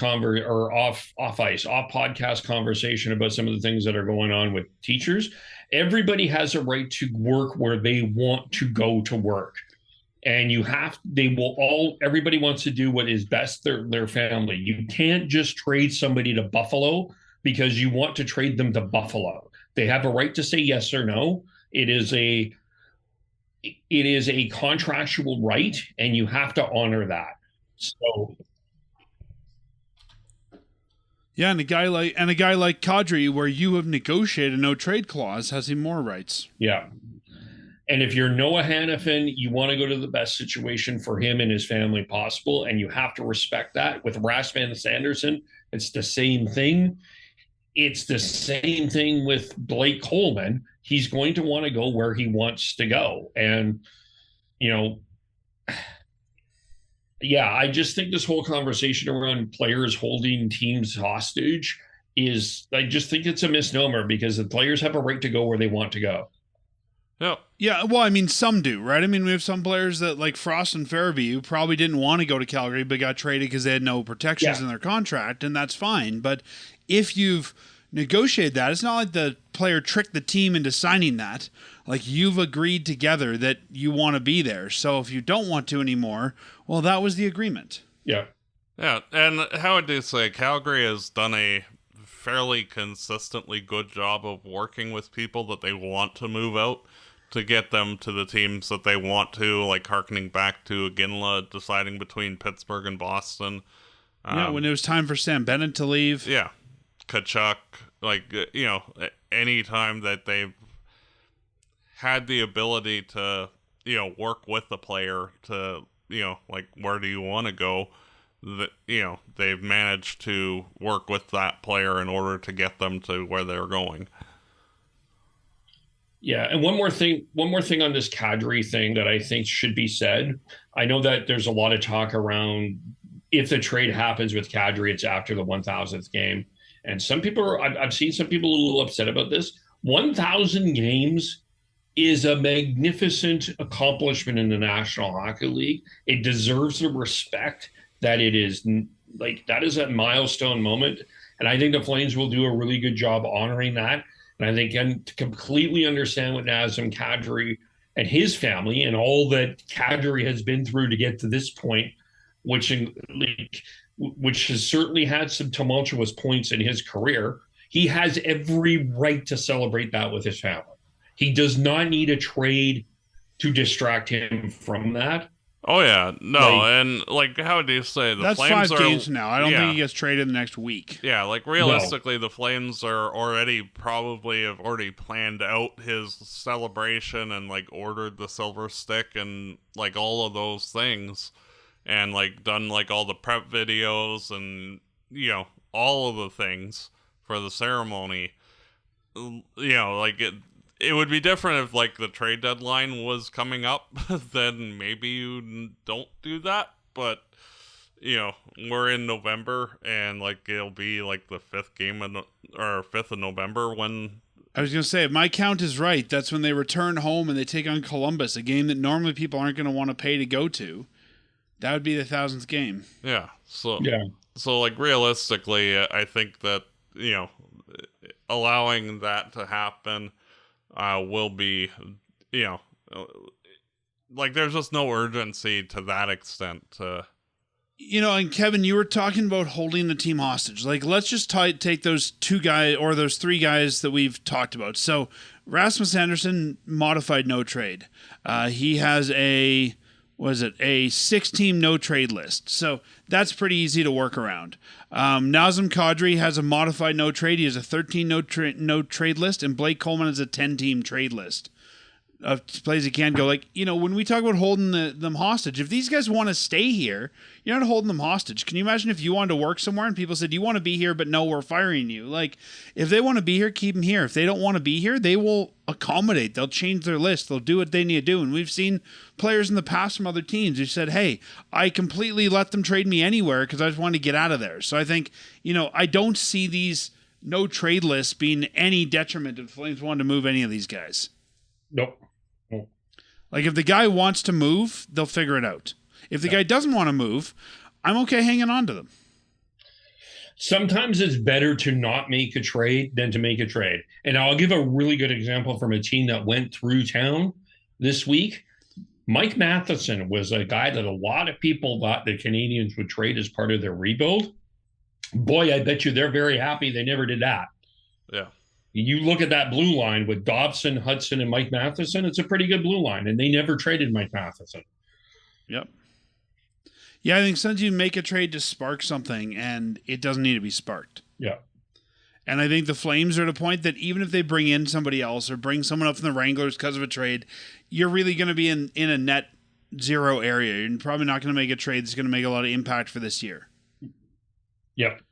conversation about some of the things that are going on with teachers. Everybody has a right to work where they want to go to work. And everybody wants to do what is best for their family. You can't just trade somebody to Buffalo because you want to trade them to Buffalo. They have a right to say yes or no. It is a contractual right, and you have to honor that. So, yeah, and a guy like Kadri, where you have negotiated a no trade clause, has he more rights? Yeah, and if you're Noah Hanifin, you want to go to the best situation for him and his family possible, and you have to respect that. With Rasmus Anderson, it's the same thing. It's the same thing with Blake Coleman. He's going to want to go where he wants to go, and yeah, I just think this whole conversation around players holding teams hostage I just think it's a misnomer because the players have a right to go where they want to go. Yeah. Yeah, well, I mean, some do, right? I mean, we have some players that, like Frost and Farabee, who probably didn't want to go to Calgary but got traded because they had no protections in their contract, and that's fine. But if you've negotiated that, it's not like the player tricked the team into signing that. Like, you've agreed together that you want to be there. So if you don't want to anymore, well, that was the agreement. Yeah. Yeah, and how would you say Calgary has done a fairly consistently good job of working with people that they want to move out to get them to the teams that they want to, like harkening back to Ginla deciding between Pittsburgh and Boston. When it was time for Sam Bennett to leave. Yeah. Tkachuk, any time that they've had the ability to, work with the player to, where do you want to go? That, they've managed to work with that player in order to get them to where they're going. Yeah, and one more thing on this Kadri thing that I think should be said. I know that there's a lot of talk around if the trade happens with Kadri, it's after the 1,000th game. And some people I've seen some people a little upset about this. 1,000 games is a magnificent accomplishment in the National Hockey League. It deserves the respect that it is. Like, that is a milestone moment. And I think the Flames will do a really good job honoring that. And I think to completely understand what Nazem Kadri and his family and all that Kadri has been through to get to this point, which has certainly had some tumultuous points in his career, he has every right to celebrate that with his family. He does not need a trade to distract him from that. Oh yeah, no, Like- and like how do you say the That's Flames 5 are? games from now. I don't yeah. think he gets traded the next week. Yeah, like realistically, the Flames are already probably have already planned out his celebration and like ordered the silver stick and like all of those things, and like done like all the prep videos and all of the things for the ceremony. Like it would be different if like the trade deadline was coming up, then maybe you don't do that, but we're in November and like it'll be like the 5th of November when I was going to say, if my count is right, that's when they return home and they take on Columbus, a game that normally people aren't going to want to pay to go to. That would be the 1000th game. yeah. So like realistically, I think that allowing that to happen will be like there's just no urgency to that extent. And Kevin, you were talking about holding the team hostage. Like, let's just take those 2 guys or those 3 guys that we've talked about. So, Rasmus Anderson, modified no trade. He has a 6-team no trade list. So, that's pretty easy to work around. Nazem Kadri has a modified no trade. He has a 13 no trade list, and Blake Coleman has a 10-team trade list of plays he can go. Like, when we talk about holding them hostage, if these guys want to stay here, you're not holding them hostage. Can you imagine if you wanted to work somewhere and people said, you want to be here, but no, we're firing you? Like, if they want to be here, keep them here. If they don't want to be here, they will accommodate. They'll change their list. They'll do what they need to do. And we've seen players in the past from other teams who said, hey, I completely let them trade me anywhere because I just wanted to get out of there. So I think, I don't see these no trade lists being any detriment if the Flames wanted to move any of these guys. Nope. Like, if the guy wants to move, they'll figure it out. If the guy doesn't want to move, I'm okay hanging on to them. Sometimes it's better to not make a trade than to make a trade. And I'll give a really good example from a team that went through town this week. Mike Matheson was a guy that a lot of people thought the Canadiens would trade as part of their rebuild. Boy, I bet you they're very happy they never did that. Yeah. You look at that blue line with Dobson, Hudson, and Mike Matheson, it's a pretty good blue line, and they never traded Mike Matheson. Yep. Yeah, I think sometimes you make a trade to spark something, and it doesn't need to be sparked. Yeah. And I think the Flames are at a point that even if they bring in somebody else or bring someone up from the Wranglers because of a trade, you're really going to be in a net zero area. You're probably not going to make a trade that's going to make a lot of impact for this year. Yep.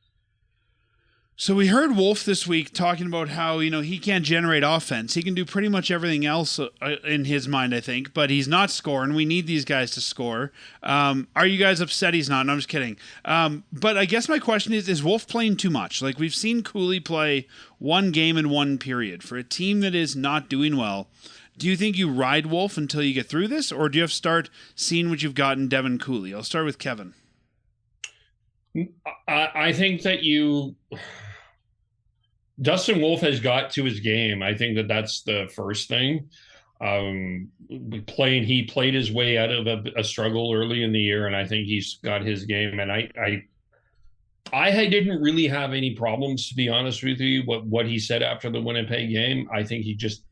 So we heard Wolf this week talking about how, he can't generate offense. He can do pretty much everything else in his mind, I think, but he's not scoring. We need these guys to score. Are you guys upset he's not? No, I'm just kidding. But I guess my question is Wolf playing too much? Like, we've seen Cooley play 1 game in 1 period. For a team that is not doing well, do you think you ride Wolf until you get through this, or do you have to start seeing what you've got in Devin Cooley? I'll start with Kevin. I think that Dustin Wolf has got to his game. I think that that's the first thing. He played his way out of a struggle early in the year, and I think he's got his game. And I didn't really have any problems, to be honest with you, what he said after the Winnipeg game. I think he just,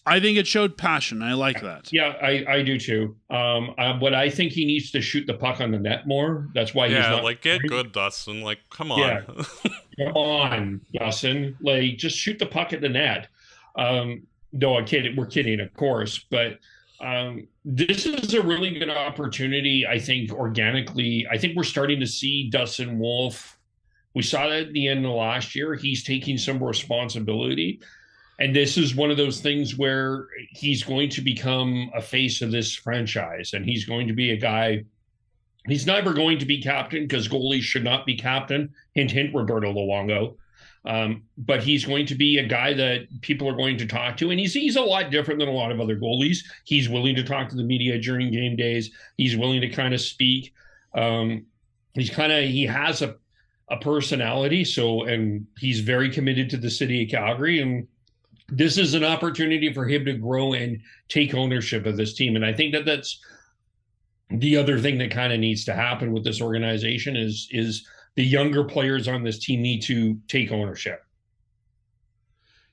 I think it showed passion. I like that. Yeah, I do too. But I think he needs to shoot the puck on the net more. That's why he's not. Like, get good, Dustin. Like, come on. Yeah. Come on, Dustin. Like, just shoot the puck at the net. No, I'm kidding. We're kidding, of course. But this is a really good opportunity, I think, organically. I think we're starting to see Dustin Wolf. We saw that at the end of last year. He's taking some responsibility. And this is one of those things where he's going to become a face of this franchise. And he's going to be a guy. He's never going to be captain because goalies should not be captain. Hint, hint, Roberto Luongo. But he's going to be a guy that people are going to talk to. And he's a lot different than a lot of other goalies. He's willing to talk to the media during game days. He's willing to kind of speak. He has a personality. And he's very committed to the city of Calgary. And this is an opportunity for him to grow and take ownership of this team. And I think that's the other thing that kind of needs to happen with this organization is the younger players on this team need to take ownership.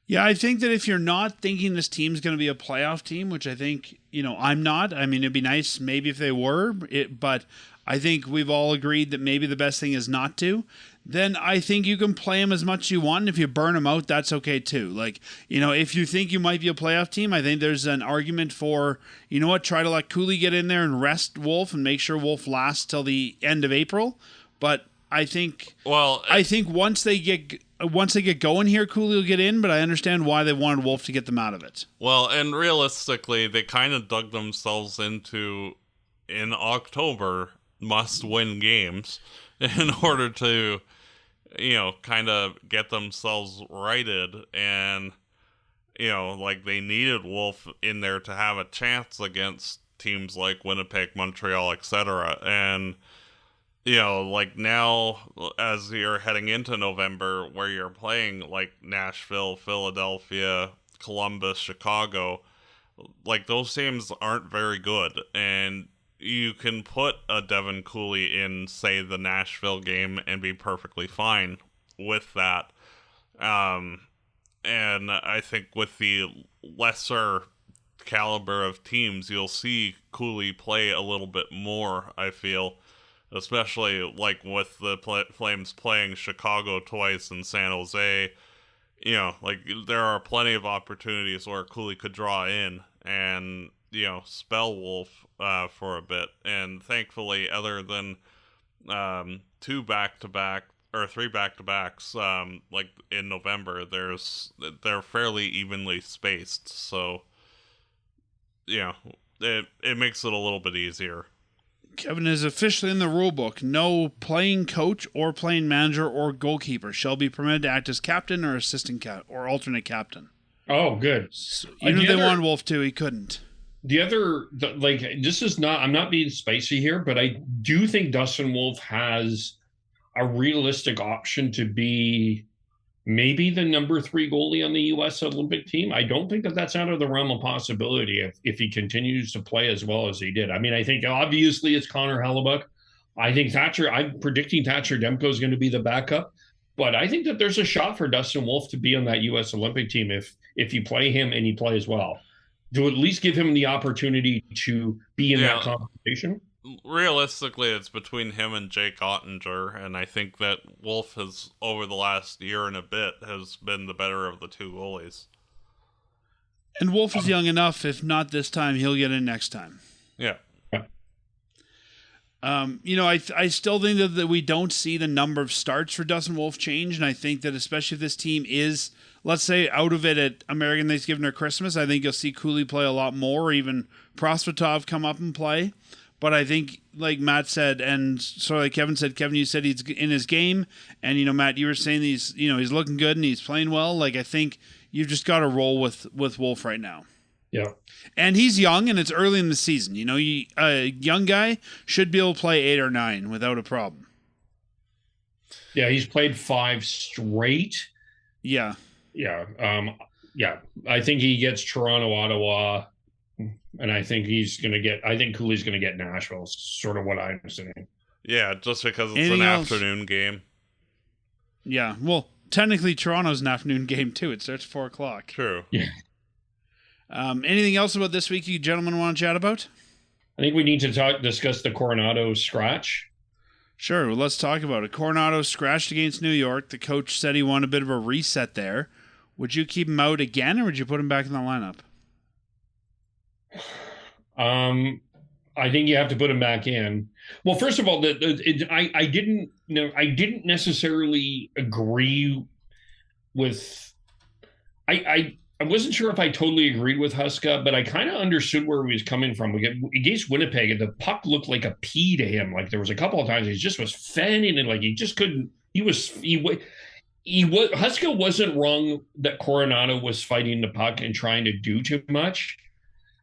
Yeah, I think that if you're not thinking this team's going to be a playoff team, which I think, I'm not. I mean, it'd be nice maybe if they were, but I think we've all agreed that maybe the best thing is not to. Then I think you can play them as much as you want. And if you burn them out, that's okay too. Like, if you think you might be a playoff team, I think there's an argument for, try to let Cooley get in there and rest Wolf and make sure Wolf lasts till the end of April. But I think once they get going here, Cooley will get in, but I understand why they wanted Wolf to get them out of it. Well, and realistically, they kind of dug themselves into, in October, must-win games in order to, kind of get themselves righted. And, they needed Wolf in there to have a chance against teams like Winnipeg, Montreal, etc. And now, as you're heading into November, where you're playing, like, Nashville, Philadelphia, Columbus, Chicago, like, those teams aren't very good. And you can put a Devin Cooley in, say, the Nashville game and be perfectly fine with that. And I think with the lesser caliber of teams, you'll see Cooley play a little bit more, I feel. Especially, like, with the Flames playing Chicago twice and San Jose, there are plenty of opportunities where Cooley could draw in and, spell Wolf for a bit. And thankfully, other than 2 back-to-back, or 3 back-to-backs, like, in November, they're fairly evenly spaced. So, it makes it a little bit easier. Kevin, is officially in the rule book. No playing coach or playing manager or goalkeeper shall be permitted to act as captain or assistant or alternate captain. Oh, good. So, even if they wanted Wolf to, he couldn't. This is not, I'm not being spicy here, but I do think Dustin Wolf has a realistic option to be maybe the number 3 goalie on the U.S. Olympic team. I don't think that that's out of the realm of possibility if he continues to play as well as he did. I mean, I think obviously it's Connor Hellebuck. I'm predicting Thatcher Demko is going to be the backup, but I think that there's a shot for Dustin Wolf to be on that U.S. Olympic team if you play him and he plays well, to at least give him the opportunity to be in that conversation. Realistically, it's between him and Jake Ottinger, and I think that Wolf has, over the last year and a bit, has been the better of the 2 goalies. And Wolf is young enough, if not this time, he'll get in next time. Yeah. I still think that we don't see the number of starts for Dustin Wolf change, and I think that especially if this team is, let's say, out of it at American Thanksgiving or Christmas, I think you'll see Cooley play a lot more, or even Prosvetov come up and play. But I think, like Matt said, and sort of like Kevin said, you said he's in his game. And, Matt, you were saying he's looking good and he's playing well. Like, I think you've just got to roll with Wolf right now. Yeah. And he's young and it's early in the season. A young guy should be able to play 8 or 9 without a problem. Yeah, he's played 5 straight. Yeah. Yeah. I think he gets Toronto, Ottawa. And I think Cooley's going to get Nashville, sort of what I'm saying. Yeah, just because it's an afternoon game. Yeah, well, technically Toronto's an afternoon game too. It starts at 4 o'clock. True. Yeah. Anything else about this week you gentlemen want to chat about? I think we need to discuss the Coronato scratch. Sure, well, let's talk about it. Coronato scratched against New York. The coach said he wanted a bit of a reset there. Would you keep him out again, or would you put him back in the lineup? I think you have to put him back in. Well, first of all, I didn't necessarily agree with. I wasn't sure if I totally agreed with Huska, but I kind of understood where he was coming from. Against Winnipeg, the puck looked like a pea to him. Like there was a couple of times he just was fanning and like he just couldn't. Huska wasn't wrong that Coronato was fighting the puck and trying to do too much.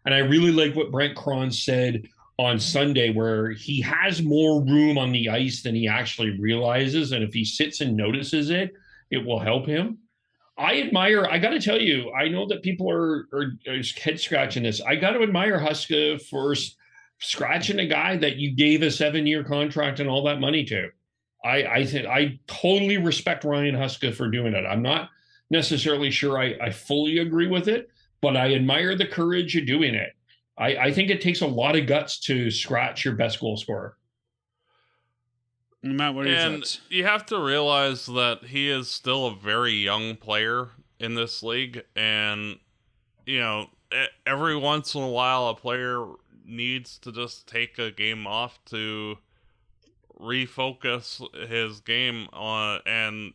And I really like what Brent Cron said on Sunday, where he has more room on the ice than he actually realizes. And if he sits and notices it, it will help him. I got to tell you, I know that people are head scratching this. I got to admire Huska for scratching a guy that you gave a 7-year contract and all that money to. I totally respect Ryan Huska for doing it. I'm not necessarily sure I fully agree with it, but I admire the courage of doing it. I think it takes a lot of guts to scratch your best goal scorer. Matt, what are your And thoughts? you have to realize that he is still a very young player in this league, and every once in a while a player needs to just take a game off to refocus his game on and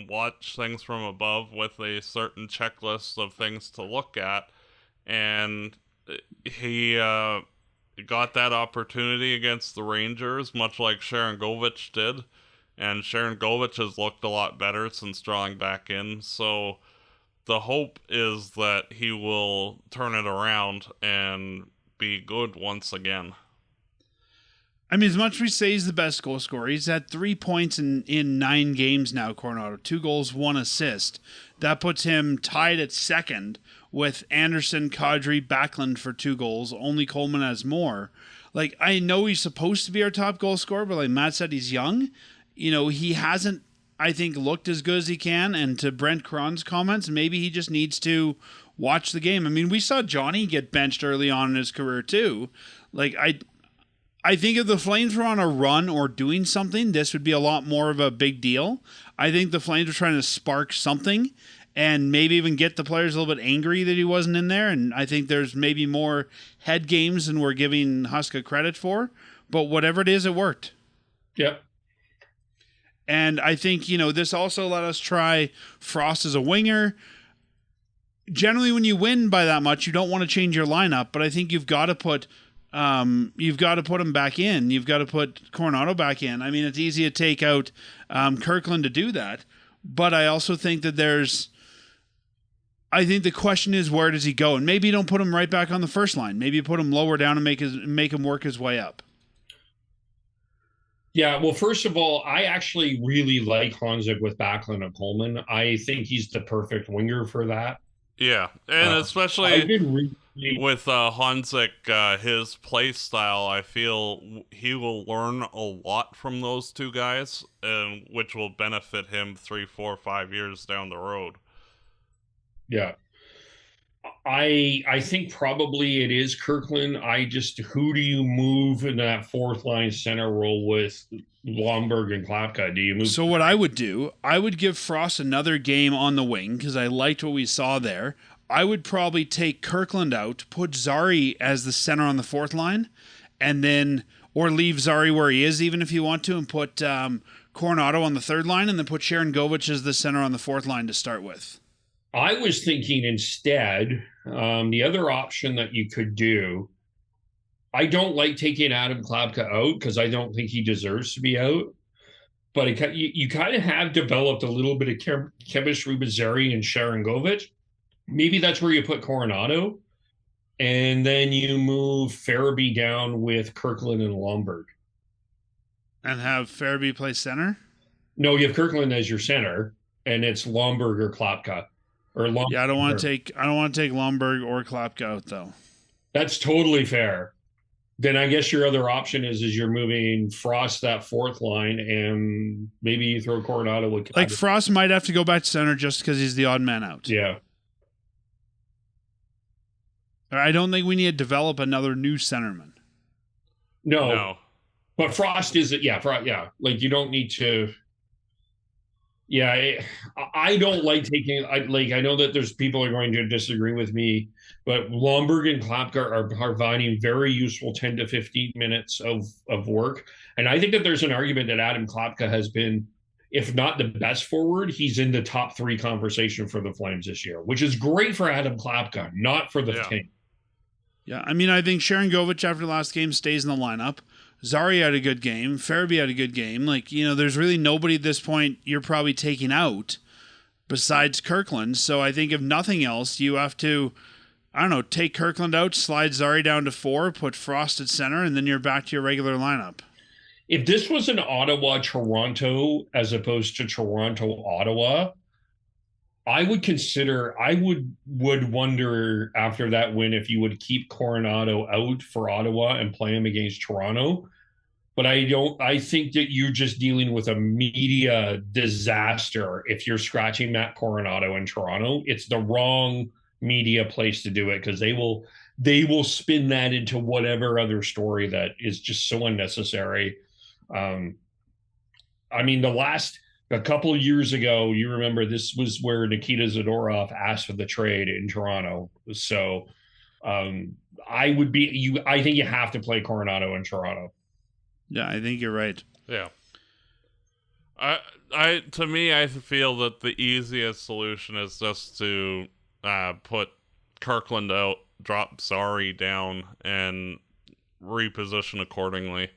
watch things from above with a certain checklist of things to look at. And he got that opportunity against the Rangers, much like Sharon Govich did, and Sharon Govich has looked a lot better since drawing back in. So the hope is that he will turn it around and be good once again. I mean, as much as we say he's the best goal scorer, he's had 3 points in 9 games now, Coronato. 2 goals, 1 assist. That puts him tied at second with Anderson, Kadri, Backlund for 2 goals. Only Coleman has more. Like, I know he's supposed to be our top goal scorer, but like Matt said, he's young. He hasn't, I think, looked as good as he can. And to Brent Cron's comments, maybe he just needs to watch the game. I mean, we saw Johnny get benched early on in his career too. Like, I think if the Flames were on a run or doing something, this would be a lot more of a big deal. I think the Flames were trying to spark something and maybe even get the players a little bit angry that he wasn't in there. And I think there's maybe more head games than we're giving Huska credit for. But whatever it is, it worked. Yep. And I think, this also let us try Frost as a winger. Generally, when you win by that much, you don't want to change your lineup. But I think you've got to put him back in. You've got to put Coronato back in. I mean, it's easy to take out Kirkland to do that, but I also think that I think the question is, where does he go? And maybe you don't put him right back on the first line. Maybe you put him lower down and make him work his way up. Yeah, well, first of all, I actually really like Honzek with Backlund and Coleman. I think he's the perfect winger for that. Yeah, and especially really with Honzek, his play style, I feel he will learn a lot from those two guys, which will benefit him 3, 4, 5 years down the road. Yeah. I think probably it is Kirkland. Who do you move in that fourth line center role with Lomberg and Klapka? Do you move? So what I would do, I would give Frost another game on the wing because I liked what we saw there. I would probably take Kirkland out, put Zari as the center on the fourth line, and then, or leave Zari where he is even if you want to, and put Coronato on the third line, and then put Sharon Govich as the center on the fourth line to start with. I was thinking instead, the other option that you could do, I don't like taking Adam Klapka out because I don't think he deserves to be out. But you kind of have developed a little bit of chemistry with Zari and Sharon Govich. Maybe that's where you put Coronato. And then you move Farabee down with Kirkland and Lomberg. And have Farabee play center? No, you have Kirkland as your center, and it's Lomberg or Klapka. Yeah, I don't want to take Lomberg or Klapka out though. That's totally fair. Then I guess your other option is you're moving Frost that fourth line, and maybe you throw Coronato with like Frost might have to go back to center just because he's the odd man out. Yeah. I don't think we need to develop another new centerman. No. But Frost is it? Yeah, like you don't need to. Yeah, I don't like taking. I know that there's people are going to disagree with me, but Lomberg and Klapka are providing very useful 10 to 15 minutes of work, and I think that there's an argument that Adam Klapka has been, if not the best forward, he's in the top 3 conversation for the Flames this year, which is great for Adam Klapka, not for the team. Yeah, I mean, I think Sharon Govich after the last game stays in the lineup. Zari had a good game. Farabee had a good game. Like, there's really nobody at this point you're probably taking out besides Kirkland. So I think if nothing else, you have to, take Kirkland out, slide Zari down to 4, put Frost at center, and then you're back to your regular lineup. If this was an Ottawa-Toronto as opposed to Toronto-Ottawa, I would wonder after that win if you would keep Coronato out for Ottawa and play him against Toronto. But I think that you're just dealing with a media disaster if you're scratching Matt Coronato in Toronto. It's the wrong media place to do it because they will spin that into whatever other story that is just so unnecessary. I mean, a couple of years ago, you remember this was where Nikita Zadorov asked for the trade in Toronto. So I think you have to play Coronato in Toronto. Yeah, I think you're right. Yeah. To me, I feel that the easiest solution is just to put Kirkland out, drop Zari down, and reposition accordingly.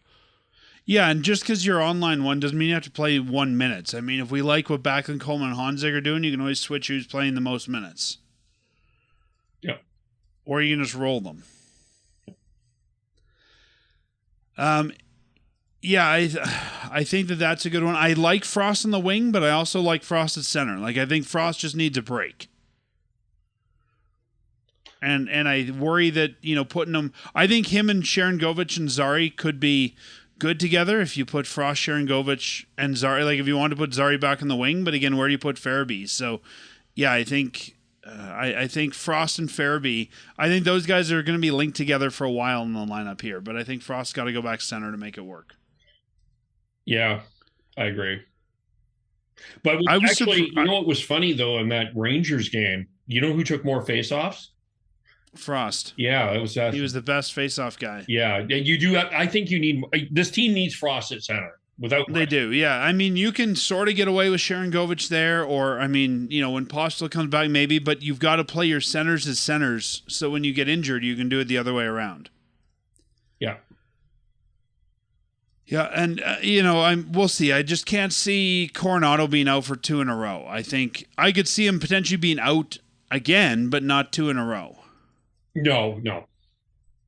Yeah, and just because you're online one doesn't mean you have to play 1 minute. I mean, if we like what Backlund, Coleman, and Honzek are doing, you can always switch who's playing the most minutes. Yeah. Or you can just roll them. Yeah, I think that's a good one. I like Frost in the wing, but I also like Frost at center. Like, I think Frost just needs a break. And I worry that, putting him... I think him and Sharangovich and Zari could be good together if you put Frost, Sharangovich, and Zari. Like, if you want to put Zari back in the wing, but again, where do you put Farabee? So, yeah, I think... I think Frost and Farabee, I think those guys are going to be linked together for a while in the lineup here, but I think Frost's got to go back center to make it work. Yeah, I agree. But you know what was funny, though, in that Rangers game? You know who took more faceoffs? Frost. Yeah, it was that. He was the best faceoff guy. Yeah, you do. I think this team needs Frost at center. They do, yeah. I mean, you can sort of get away with Sharangovich there, or, I mean, when Postel comes back, maybe, but you've got to play your centers as centers, so when you get injured, you can do it the other way around. Yeah. Yeah, and, we'll see. I just can't see Coronato being out for 2 in a row. I think I could see him potentially being out again, but not 2 in a row. No.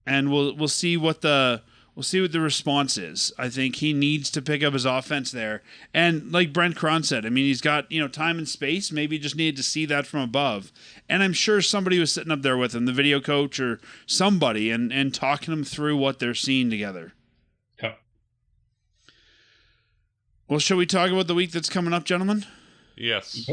And we'll see what the response is. I think he needs to pick up his offense there. And like Brent Cron said, I mean, he's got, time and space. Maybe just needed to see that from above. And I'm sure somebody was sitting up there with him, the video coach or somebody, and talking him through what they're seeing together. Yeah. Well, shall we talk about the week that's coming up, gentlemen? Yes.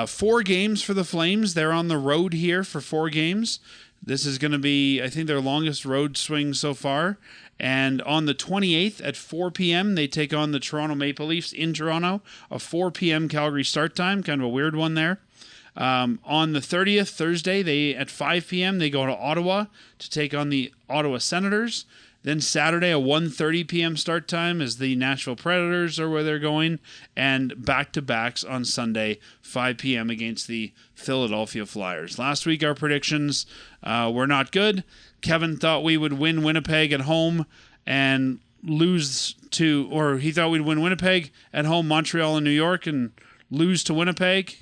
4 games for the Flames. They're on the road here for 4 games. This is going to be, I think, their longest road swing so far. And on the 28th at 4 p.m., they take on the Toronto Maple Leafs in Toronto. A 4 p.m. Calgary start time, kind of a weird one there. On the 30th, Thursday, at 5 p.m., they go to Ottawa to take on the Ottawa Senators. Then Saturday, a 1:30 p.m. start time as the Nashville Predators are where they're going. And back-to-backs on Sunday, 5 p.m. against the Philadelphia Flyers. Last week, our predictions were not good. Kevin thought we would win Winnipeg at home and he thought we'd win Winnipeg at home, Montreal, and New York, and lose to Winnipeg.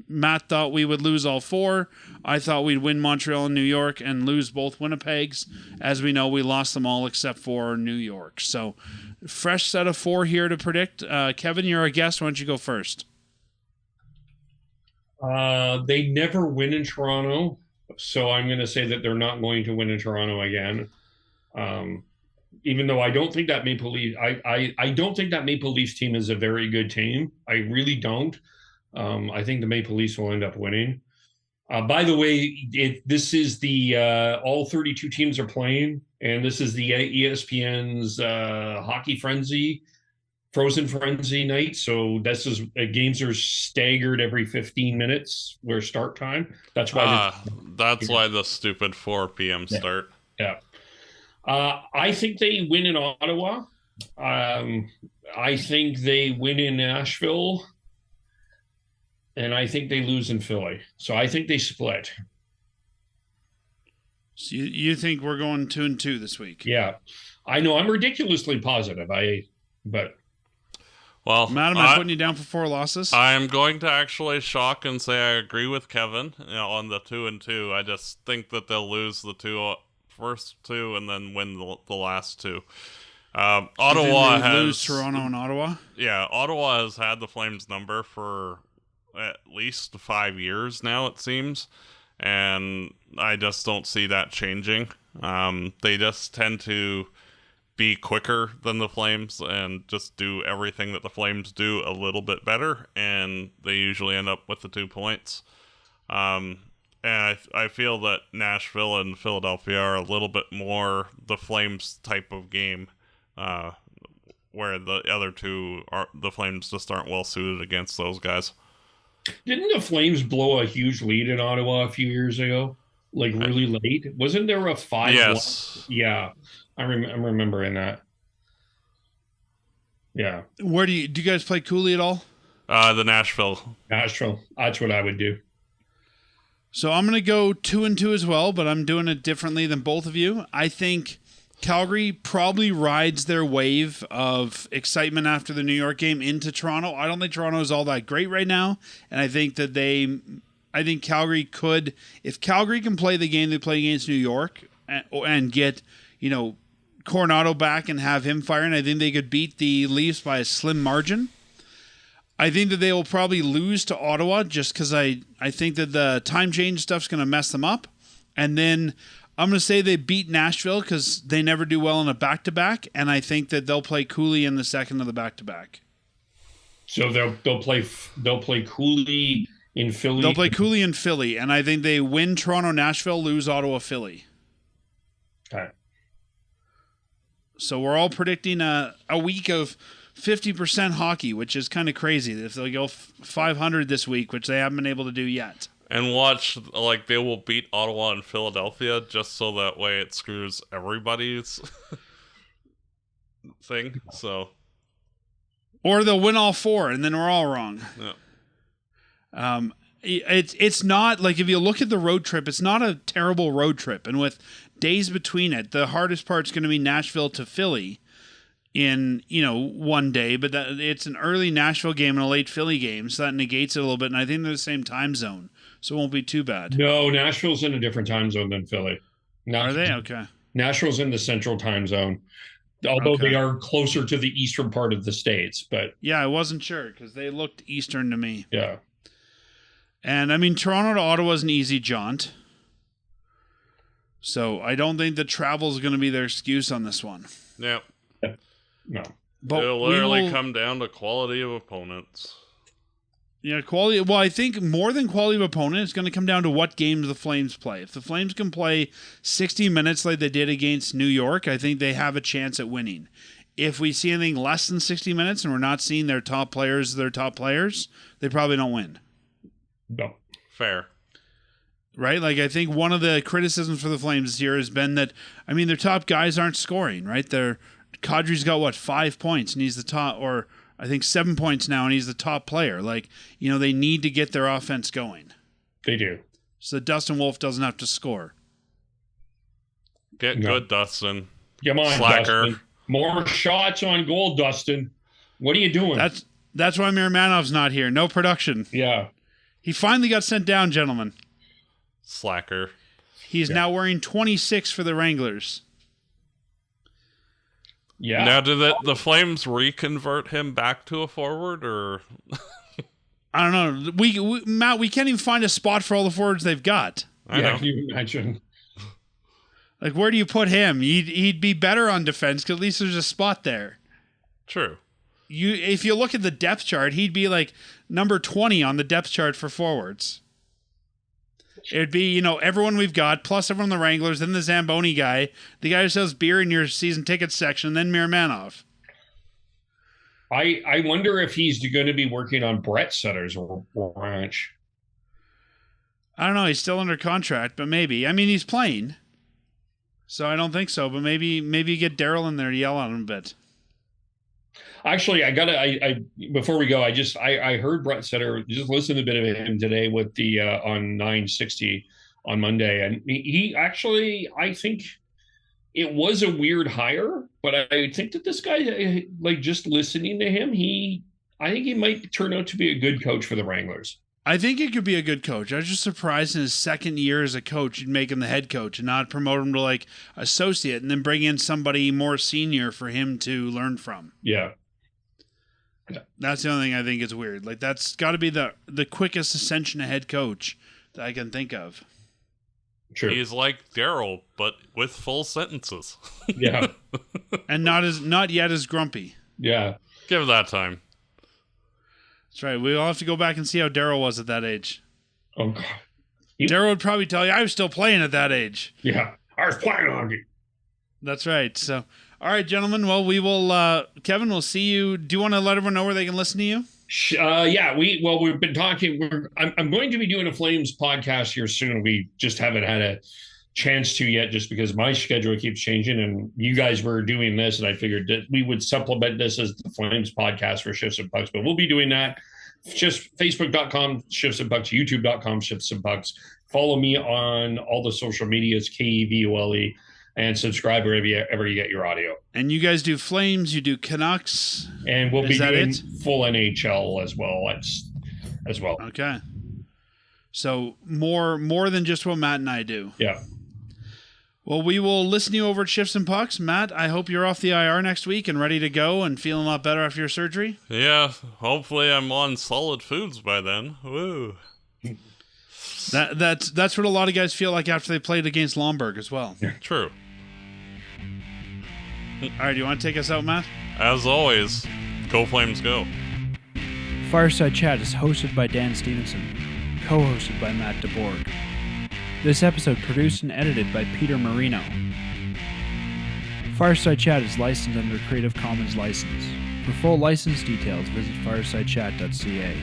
Matt thought we would lose all 4. I thought we'd win Montreal and New York and lose both Winnipegs. As we know, we lost them all except for New York. So, fresh set of 4 here to predict. Kevin, you're a guest. Why don't you go first? They never win in Toronto, so I'm going to say that they're not going to win in Toronto again. Even though I don't think that Maple Leaf, I don't think that Maple Leafs team is a very good team. I really don't. I think the Maple Leafs will end up winning. By the way, this is the all 32 teams are playing, and this is the ESPN's Hockey Frenzy, Frozen Frenzy night. So this is games are staggered every 15 minutes. Where start time. That's why. Why the stupid 4 p.m. start. Yeah. I think they win in Ottawa. I think they win in Nashville. And I think they lose in Philly. So I think they split. So you think we're going 2-2 this week? Yeah. I know I'm ridiculously positive. Well, Matt, am I putting you down for 4 losses? I am going to actually shock and say I agree with Kevin on the 2-2. I just think that they'll lose the first 2 and then win the last 2. Ottawa has lose Toronto and Ottawa. Yeah, Ottawa has had the Flames number for at least 5 years now, it seems, and I just don't see that changing. They just tend to be quicker than the Flames and just do everything that the Flames do a little bit better, and they usually end up with the 2 points. And I feel that Nashville and Philadelphia are a little bit more the Flames type of game, where the other two are the Flames just aren't well suited against those guys. Didn't the Flames blow a huge lead in Ottawa a few years ago? Like really late? Wasn't there a 5-1? Yes. Yeah, I'm remembering that. Yeah. Where do you guys play Cooley at all? The Nashville. That's what I would do. So I'm going to go 2-2 as well, but I'm doing it differently than both of you. I think Calgary probably rides their wave of excitement after the New York game into Toronto. I don't think Toronto is all that great right now, and I think Calgary could, if Calgary can play the game they play against New York and get, Coronato back and have him firing, I think they could beat the Leafs by a slim margin. I think that they will probably lose to Ottawa just because I think that the time change stuff's going to mess them up. And then I'm going to say they beat Nashville because they never do well in a back-to-back, and I think that they'll play Cooley in the second of the back-to-back. So they'll play Cooley in Philly. They'll play Cooley in Philly, and I think they win Toronto, Nashville, lose Ottawa, Philly. Okay. So we're all predicting a week of 50% hockey, which is kind of crazy. If they'll go 500 this week, which they haven't been able to do yet. And watch, like, they will beat Ottawa and Philadelphia just so that way it screws everybody's thing. So, or they'll win all 4, and then we're all wrong. yeah. It's not like, if you look at the road trip, it's not a terrible road trip, and with days between it, the hardest part's going to be Nashville to Philly in one day, but it's an early Nashville game and a late Philly game, so that negates it a little bit, and I think they're the same time zone, so it won't be too bad. No, Nashville's in a different time zone than Philly. Are they? Okay. Nashville's in the central time zone, although Okay. they are closer to the eastern part of the States, but Yeah, I wasn't sure because they looked eastern to me. yeah. And I mean, Toronto to Ottawa is an easy jaunt, so I don't think the travel is going to be their excuse on this one. Yeah. No. But It'll literally come down to quality of opponents. Yeah, quality. Well, I think more than quality of opponent, it's going to come down to what games the Flames play. If the Flames can play 60 minutes like they did against New York, I think they have a chance at winning. If we see anything less than 60 minutes and we're not seeing their top players, they probably don't win. No. Fair. Right? Like, I think one of the criticisms for the Flames this year has been that, I mean, their top guys aren't scoring, right? Kadri's got, 5 points, and he's the top, or I think 7 points now, and he's the top player. Like, they need to get their offense going. They do. So that Dustin Wolf doesn't have to score. Get good, Dustin. Come on, Slacker. Dustin. More shots on goal, Dustin. What are you doing? That's why Mirmanov's not here. No production. Yeah. He finally got sent down, gentlemen. Slacker. He's now wearing 26 for the Wranglers. Yeah. Now, do the Flames reconvert him back to a forward, or? I don't know. Matt, we can't even find a spot for all the forwards they've got. I know. Can you imagine? Like, where do you put him? He'd be better on defense because at least there's a spot there. True. If you look at the depth chart, he'd be like number 20 on the depth chart for forwards. It'd be, everyone we've got, plus everyone on the Wranglers, then the Zamboni guy, the guy who sells beer in your season ticket section, then Mirmanov. I wonder if he's going to be working on Brett Sutter's ranch. I don't know. He's still under contract, but maybe. I mean, he's playing, so I don't think so. But maybe you get Daryl in there to yell at him a bit. Actually, I before we go, I heard Brett Sutter, just listened to a bit of him today with the on 960 on Monday, and he actually, I think it was a weird hire, but I think that this guy, like, just listening to him, I think he might turn out to be a good coach for the Wranglers. I think he could be a good coach. I was just surprised in his second year as a coach, you'd make him the head coach and not promote him to like associate and then bring in somebody more senior for him to learn from. Yeah. That's the only thing I think is weird. Like, that's got to be the quickest ascension to head coach that I can think of. True. He's like Daryl, but with full sentences. Yeah. And not yet as grumpy. Yeah. Give that time. That's right. We'll have to go back and see how Daryl was at that age. Oh, God. Daryl would probably tell you, I was still playing at that age. Yeah. I was playing hockey. That's right. So, all right, gentlemen. Well, we will, Kevin, we'll see you. Do you want to let everyone know where they can listen to you? Yeah, we've been talking. I'm going to be doing a Flames podcast here soon. We just haven't had a chance to yet, just because my schedule keeps changing. And you guys were doing this, and I figured that we would supplement this as the Flames podcast for Shifts and Pucks. But we'll be doing that. Just Facebook.com Shifts and Pucks, YouTube.com Shifts and Pucks. Follow me on all the social medias, KEVOLE, and subscribe wherever you get your audio. And you guys do Flames, you do Canucks. And we'll be doing it? full NHL as well. Okay. So more than just what Matt and I do. Yeah. Well, we will listen to you over at Shifts and Pucks. Matt, I hope you're off the IR next week and ready to go and feeling a lot better after your surgery. Yeah, hopefully I'm on solid foods by then. Woo. That's what a lot of guys feel like after they played against Lomberg as well. True. All right, do you want to take us out, Matt? As always, go Flames go. Fireside Chat is hosted by Dan Stevenson, co-hosted by Matt DeBorg. This episode produced and edited by Peter Marino. Fireside Chat is licensed under Creative Commons license. For full license details, visit firesidechat.ca.